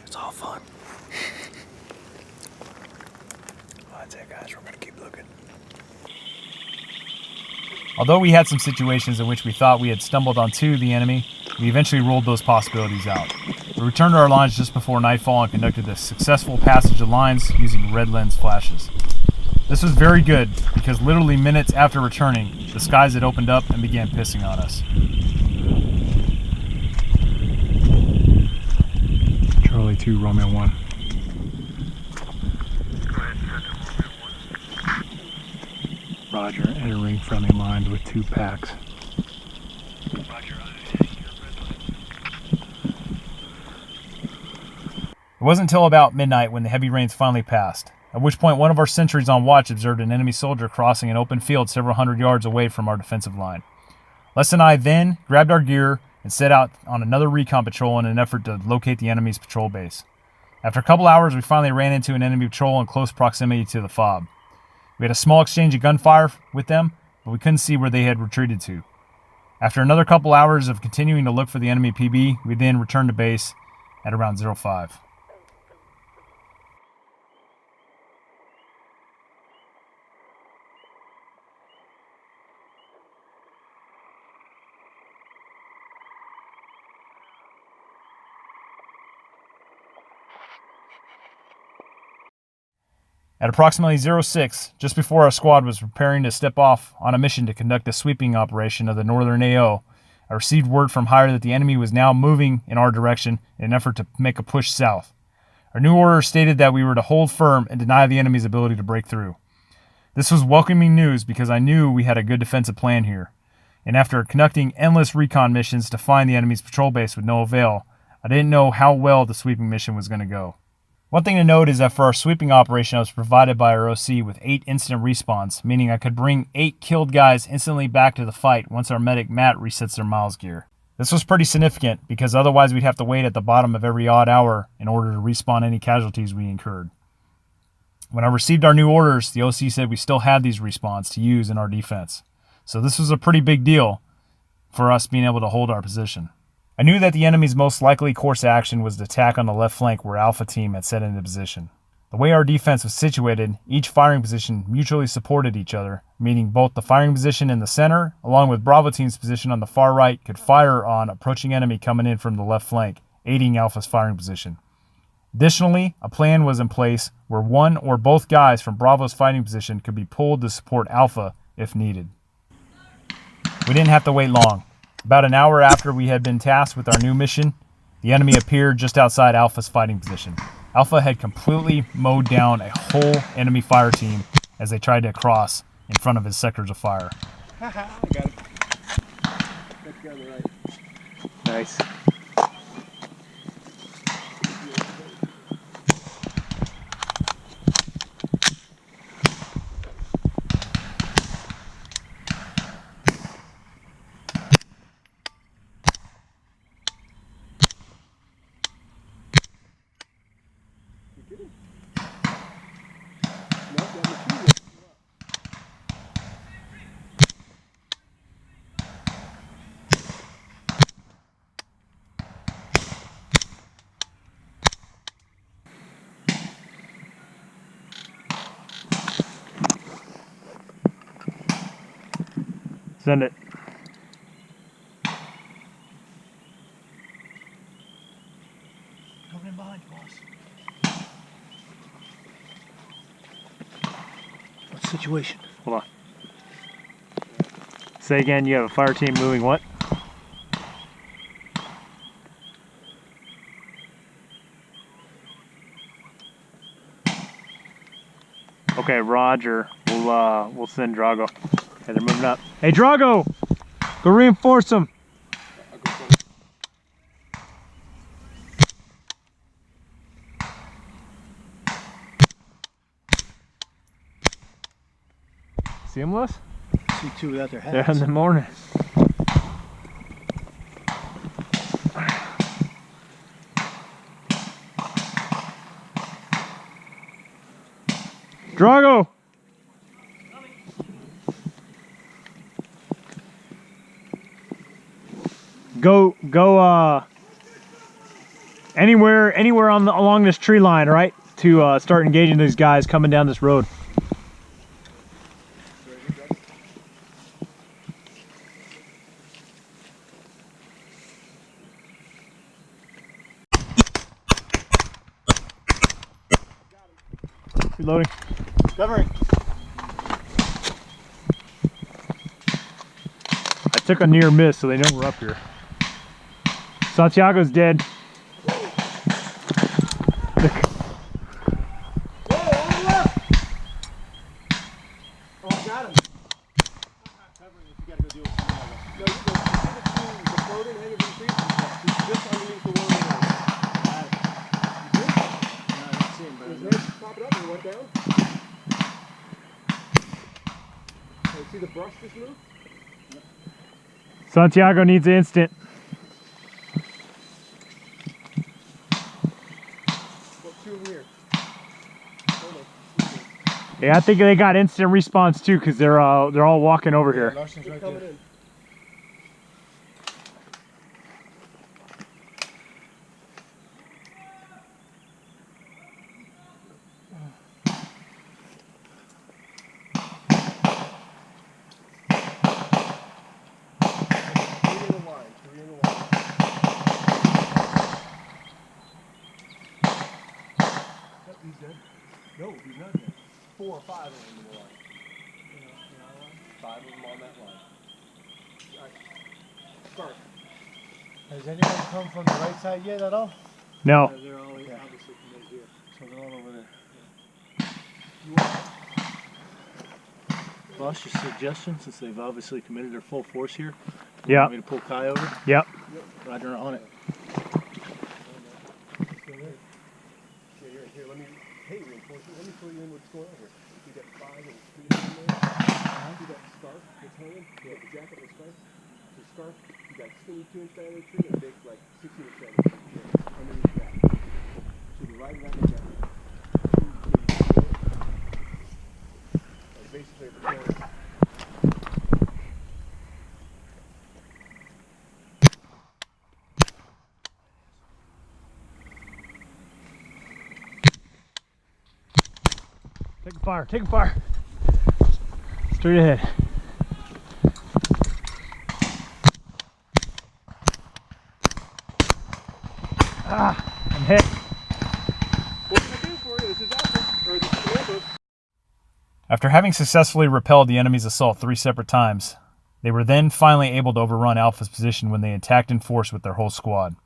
it's all fun. Well, that's it, guys. We're gonna keep looking. Although we had some situations in which we thought we had stumbled onto the enemy, we eventually ruled those possibilities out. We returned to our lines just before nightfall and conducted a successful passage of lines using red lens flashes. This was very good because literally minutes after returning, the skies had opened up and began pissing on us. Charlie 2, Romeo 1. Roger, entering friendly lines with 2 packs. It wasn't until about midnight when the heavy rains finally passed, at which point one of our sentries on watch observed an enemy soldier crossing an open field several hundred yards away from our defensive line. Les and I then grabbed our gear and set out on another recon patrol in an effort to locate the enemy's patrol base. After a couple hours, we finally ran into an enemy patrol in close proximity to the FOB. We had a small exchange of gunfire with them, but we couldn't see where they had retreated to. After another couple hours of continuing to look for the enemy PB, we then returned to base at around 05. At approximately 06, just before our squad was preparing to step off on a mission to conduct a sweeping operation of the northern AO, I received word from higher that the enemy was now moving in our direction in an effort to make a push south. Our new order stated that we were to hold firm and deny the enemy's ability to break through. This was welcoming news because I knew we had a good defensive plan here, and after conducting endless recon missions to find the enemy's patrol base with no avail, I didn't know how well the sweeping mission was going to go. One thing to note is that for our sweeping operation, I was provided by our OC with 8 instant respawns, meaning I could bring 8 killed guys instantly back to the fight once our medic Matt resets their miles gear. This was pretty significant because otherwise we'd have to wait at the bottom of every odd hour in order to respawn any casualties we incurred. When I received our new orders, the OC said we still had these respawns to use in our defense. So this was a pretty big deal for us being able to hold our position. I knew that the enemy's most likely course of action was to attack on the left flank where Alpha Team had set into position. The way our defense was situated, each firing position mutually supported each other, meaning both the firing position in the center, along with Bravo Team's position on the far right, could fire on approaching enemy coming in from the left flank, aiding Alpha's firing position. Additionally, a plan was in place where one or both guys from Bravo's fighting position could be pulled to support Alpha if needed. We didn't have to wait long. About an hour after we had been tasked with our new mission, the enemy appeared just outside Alpha's fighting position. Alpha had completely mowed down a whole enemy fire team as they tried to cross in front of his sectors of fire. I got it. That's got it right. Nice. Send it. Coming in behind you, boss. What situation? Hold on. Say again, you have a fire team moving what? Okay, Roger. We'll send Drago. Okay, they're moving up. Hey, Drago! Go reinforce them. See them, Lewis? See two without their hats. They're in the morning. Drago! Go anywhere along this tree line, right? To start engaging these guys coming down this road. Reloading. Covering. I took a near miss, so they know we're up here. Santiago's dead. See the brush just move? Santiago needs an instant. Yeah, I think they got instant response too, because they're all walking over here. Larson's right there. He's dead. No, he's not dead. 4 or 5 of them in the line. Five of them on that line. All right. Start. Has anyone come from the right side yet at all? No. They're all obviously committed here. So they're all over there. Yeah. Boss, your suggestion, since they've obviously committed their full force here? Yeah. Want me to pull Kai over? Yep. Roger, on it. Here, let me, hey, reinforcement, let me fill you in what's going on here. You got 5 and 3 in there. You got scarf that's hanging. You got the jacket and scarf. The scarf, you got skinny 2-inch diameter tree and a big, like, 16-inch diameter tree underneath that. To the right of that, you got like basically at the corner. Take fire, take fire. Straight ahead. Ah, I'm hit. What can I do for you? This is Alpha, or this is Commando. After having successfully repelled the enemy's assault 3 separate times, they were then finally able to overrun Alpha's position when they attacked in force with their whole squad.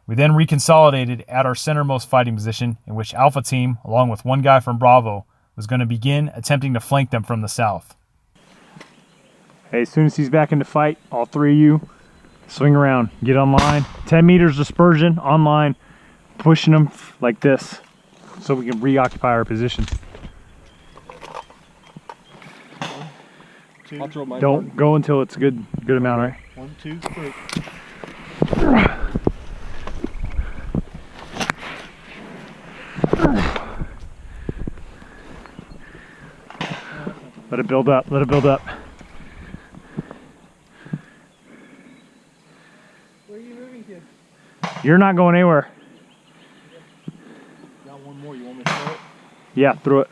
We then reconsolidated at our centermost fighting position, in which Alpha Team, along with one guy from Bravo, was going to begin attempting to flank them from the south. Hey, as soon as he's back in the fight, all 3 of you swing around, get online. 10 meters dispersion, online, pushing them like this so we can reoccupy our position. I'll throw my Don't go until it's a good amount, right? 1, 2, 3. Let it build up, let it build up. Where are you moving to? You're not going anywhere. Got one more, you want me to throw it? Yeah, through it.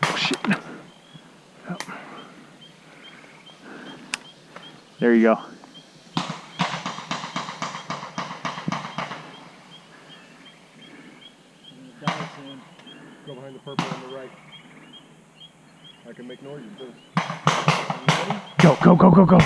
Oh, shit. There you go. Go behind the purple on the right. I can make noises too. Go, go, go, go, go.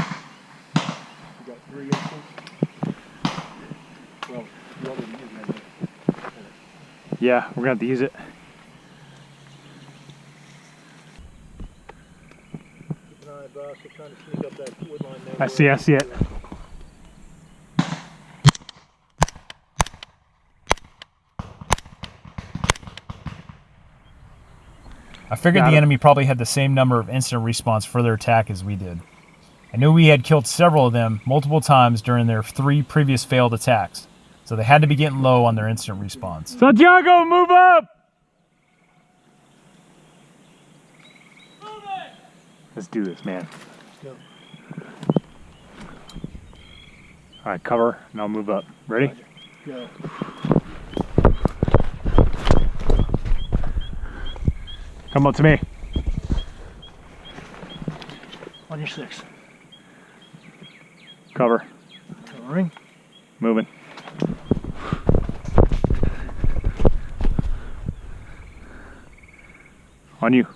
You got 3 inches. Well, you already used that. Yeah, we're gonna have to use it. Keep an eye, boss. We're trying to sneak up that wood line there. I see it. I figured the enemy probably had the same number of instant response for their attack as we did. I knew we had killed several of them multiple times during their 3 previous failed attacks, so they had to be getting low on their instant response. Santiago, move up! Let's do this, man. Go. All right, cover, and I'll move up. Ready? Go. Come up to me. On your 6. Cover. Covering. Moving. On you.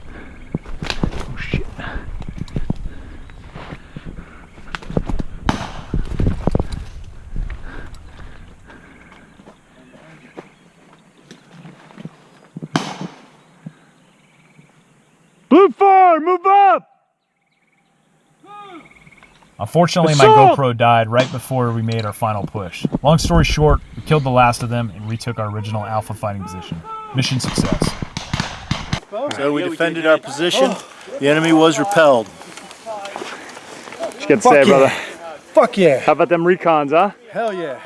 Oh shit. Blue 4, move up! Unfortunately, my GoPro died right before we made our final push. Long story short, we killed the last of them and retook our original alpha fighting position. Mission success. So we defended our position. The enemy was repelled. What you got to say, brother? Fuck yeah. How about them recons, huh? Hell yeah.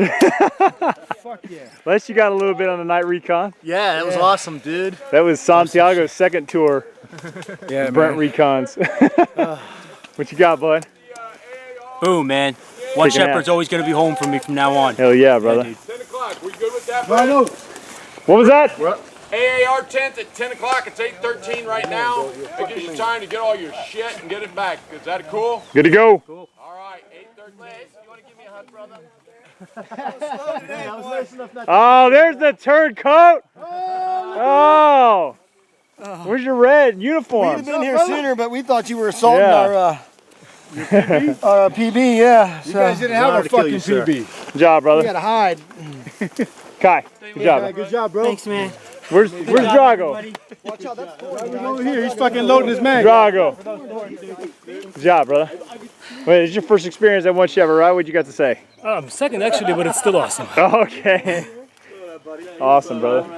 Fuck yeah. At least you got a little bit on the night recon. Yeah, that was awesome, dude. That was Santiago's second tour. Yeah, Brent recons. What you got, bud? Boom, man. One Kicking shepherd's ass. always going to be home for me from now on. Hell yeah, brother. dude. 10 o'clock, we good with that? I know. What was that? AAR 10th at 10 o'clock. It's 8:13 right now. It gives you time to get all your shit and get it back. Is that cool? Good to go. All right, 8:13. You want to give me a hug, brother? Oh, there's the turncoat. Oh. Where's your red uniform? We'd have been here sooner, but we thought you were assaulting Yeah. our PB, yeah. You guys didn't have a fucking PB. Good job, We brother. gotta hide. Kai, good job. Good job, bro. Thanks, man. Where's Drago? Watch out, that's He's over here. He's fucking loading his mag. Drago. Good job, brother. Wait, it's your first experience at One Shepherd, right? What you got to say? Second actually, but it's still awesome. Okay. Awesome, brother.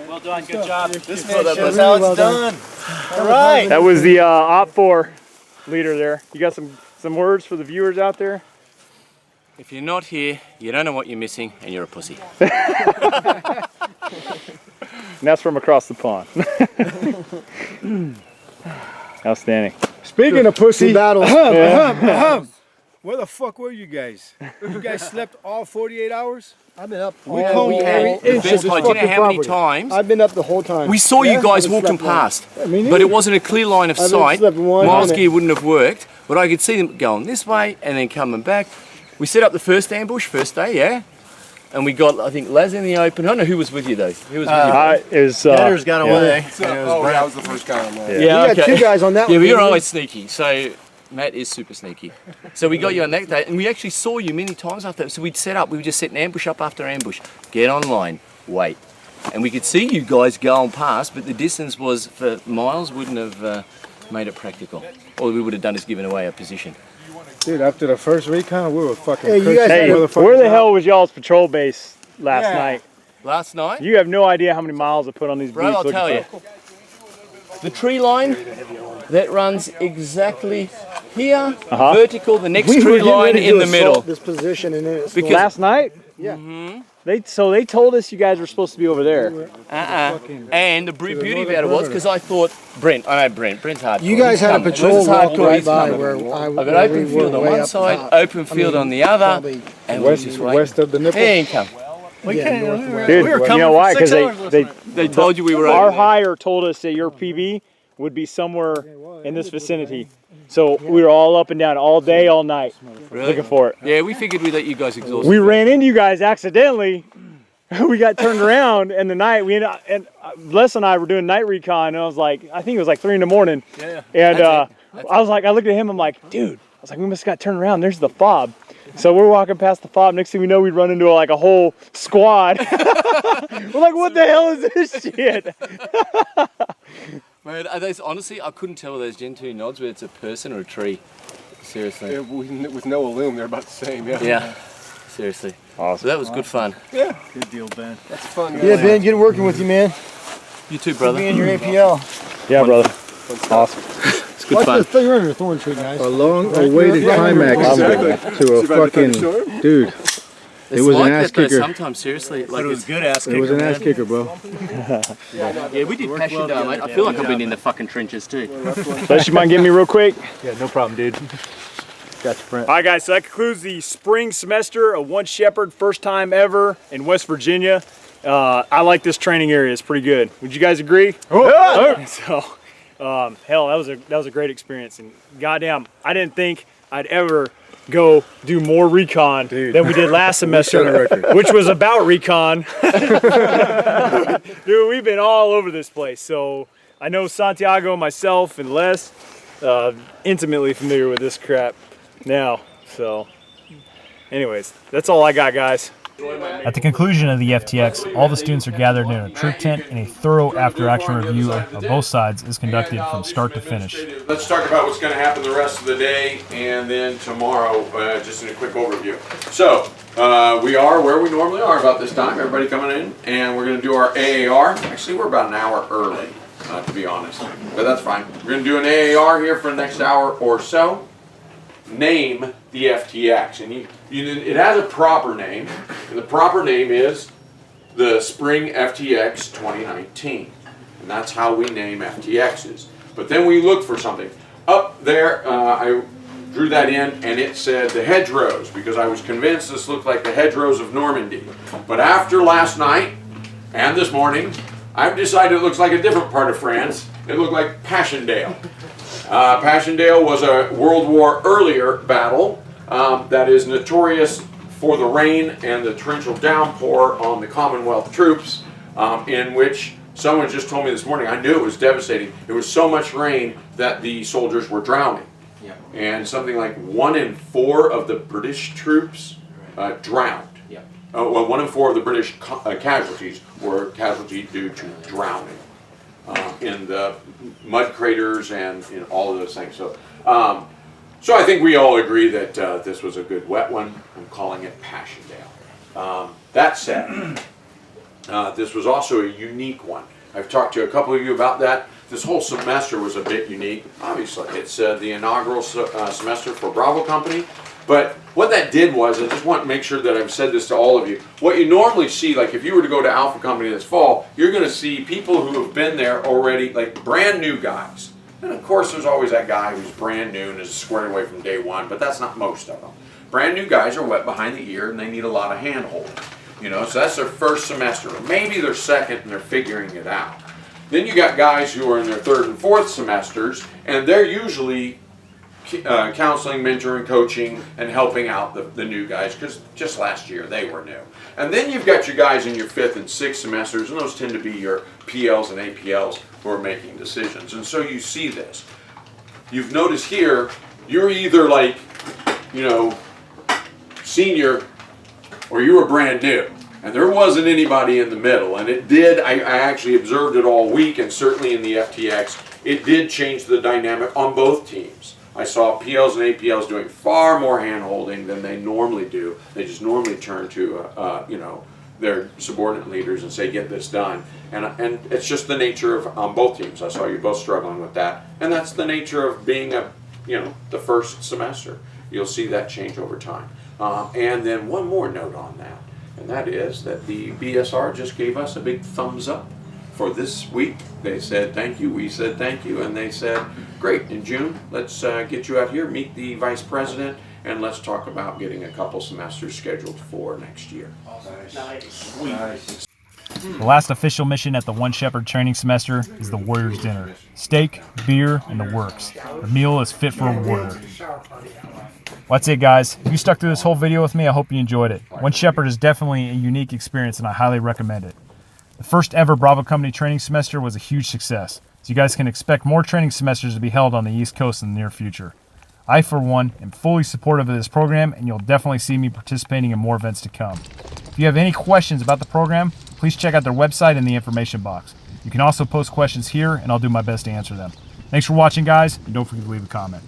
Well done, good job. That's how it's done. All right. That was the Op 4 leader there. You got some words for the viewers out there? If you're not here, you don't know what you're missing, and you're a pussy. And that's from across the pond. Outstanding. Speaking of pussy, battles. Where the fuck were you guys? You guys slept all 48 hours? I've been up. We all combed every every inch Best of this part, do you know fucking how many property. times I've been up the whole time. we saw you Yeah? guys I walking slept one. past, me neither. but it wasn't a clear line of I haven't sight. slept one Miles minute. gear wouldn't have worked, but I could see them going this way and then coming back. We set up the first ambush, first day, yeah? And we got, I think, Les in the open. I don't know who was with you, though. Who was with you? It was, Headers got away. I was the first guy on there. Yeah, We got two guys on that Yeah, one. but you're didn't we? always sneaky. So Matt is super sneaky. So we got you on that day, and we actually saw you many times after. So we'd set up. We would just set an ambush up after ambush. Get online, wait, and we could see you guys going past, but the distance was for miles wouldn't have made it practical. All we would have done is given away our position. Dude, after the first recon, we were fucking Hey, you cursing guys- Hey, motherfuckers where the out. hell was y'all's patrol base last Yeah. night? Last night, You have no idea how many miles I put on these bro, beats I'll looking tell for you, the tree line that runs exactly here, vertical. The next We were tree getting line ready in to the assault middle. this position, and then it's Because- Last night? yeah. So they told us you guys were supposed to be over there. And the beauty about it was, because I thought, Brent's hardcore. You guys had a patrol walk right by where I've got open field on one side, open field on the other, and we just wait. West of the nipple. He ain't come. Dude, you know why? Because they told you we were our over there. hire told us that your PB would be somewhere in this vicinity. So we were all up and down all day, all night, looking for it. Yeah, we figured we'd let you guys exhaust. We ran into you guys accidentally. We got turned around in the night. We ended up, and Les and I were doing night recon, and I was like, I think it was like 3 in the morning. Yeah. And I was like, I looked at him, I'm like, dude, I was like, we must have got turned around. There's the fob. So we're walking past the fob. Next thing we know, we run into like a whole squad. We're like, what the hell is this shit? Man, honestly, I couldn't tell with those Gen 2 nods whether it's a person or a tree. Seriously. Yeah, with no illume, they're about the same. Yeah. Yeah. Seriously. Awesome. So that was good fun. Yeah. Good deal, Ben. That's fun. Yeah, Ben, good working with you, man. You too, brother. Me and your APL. Yeah, brother. Awesome. It's good fun. You're under a thorn tree, guys. A long-awaited climax to a fucking dude. It was an ass kicker. Sometimes, seriously, like But it was good ass kicker. It was an ass kicker, bro. Yeah, we did passion down, mate. I feel like I've been in the fucking trenches too. Les, you mind getting me real quick? Yeah, no problem, dude. Got your print. All right, guys, so that concludes the spring semester of One Shepherd, first time ever in West Virginia. I like this training area. It's pretty good. Would you guys agree? Yeah. So, hell, that was a great experience. And goddamn, I didn't think I'd ever go do more recon than we did last semester, which was about recon. Dude, we've been all over this place. So I know Santiago, myself, and Les intimately familiar with this crap now. So anyways, that's all I got, guys. At the conclusion of the FTX, all the students are gathered in a troop tent and a thorough after-action review of both sides is conducted from start to finish. Let's talk about what's going to happen the rest of the day and then tomorrow, just in a quick overview. So, we are where we normally are about this time, everybody coming in, and we're going to do our AAR. Actually, we're about an hour early, to be honest, but that's fine. We're going to do an AAR here for the next hour or so. Name the FTX, and it has a proper name, and the proper name is the Spring FTX 2019, and that's how we name FTXs. But then we look for something. Up there, I drew that in, and it said the hedgerows, because I was convinced this looked like the hedgerows of Normandy. But after last night and this morning, I've decided it looks like a different part of France. It looked like Passchendaele. Passchendaele was a World War earlier battle that is notorious for the rain and the torrential downpour on the Commonwealth troops, in which someone just told me this morning, I knew it was devastating. There was so much rain that the soldiers were drowning. Yeah. And something like 1 in 4 of the British troops drowned. Yeah. Well, 1 in 4 of the British casualties were casualties due to drowning. In the mud craters and in all of those things. So, so I think we all agree that this was a good wet one. I'm calling it Passchendaele. That said, this was also a unique one. I've talked to a couple of you about that. This whole semester was a bit unique. Obviously, it's the inaugural semester for Bravo Company. But what that did was, I just want to make sure that I've said this to all of you, what you normally see, like if you were to go to Alpha Company this fall, you're going to see people who have been there already, like brand new guys. And of course there's always that guy who's brand new and is squared away from day one, but that's not most of them. Brand new guys are wet behind the ear and they need a lot of hand holding. You know, so that's their first semester, or maybe their second and they're figuring it out. Then you got guys who are in their 3rd and 4th semesters, and they're usually counseling, mentoring, coaching, and helping out the new guys, because just last year they were new. And then you've got your guys in your 5th and 6th semesters, and those tend to be your PLs and APLs who are making decisions. And so you see this. You've noticed here, you're either like, you know, senior, or you were brand new. And there wasn't anybody in the middle. And it did, I actually observed it all week, and certainly in the FTX, it did change the dynamic on both teams. I saw PLs and APLs doing far more hand-holding than they normally do. They just normally turn to, you know, their subordinate leaders and say, get this done. And it's just the nature of on both teams. I saw you both struggling with that. And that's the nature of being the first semester. You'll see that change over time. And then one more note on that. and that is that the BSR just gave us a big thumbs up for this week. They said thank you, we said thank you, and they said, great, in June, let's get you out here, meet the Vice President, and let's talk about getting a couple semesters scheduled for next year. Nice. The last official mission at the One Shepherd training semester is the Warrior's Dinner. Steak, beer, and the works. The meal is fit for a warrior. Well, that's it, guys. If you stuck through this whole video with me, I hope you enjoyed it. One Shepherd is definitely a unique experience, and I highly recommend it. The first ever Bravo Company training semester was a huge success, so you guys can expect more training semesters to be held on the East Coast in the near future. I, for one, am fully supportive of this program, and you'll definitely see me participating in more events to come. If you have any questions about the program, please check out their website in the information box. You can also post questions here, and I'll do my best to answer them. Thanks for watching, guys, and don't forget to leave a comment.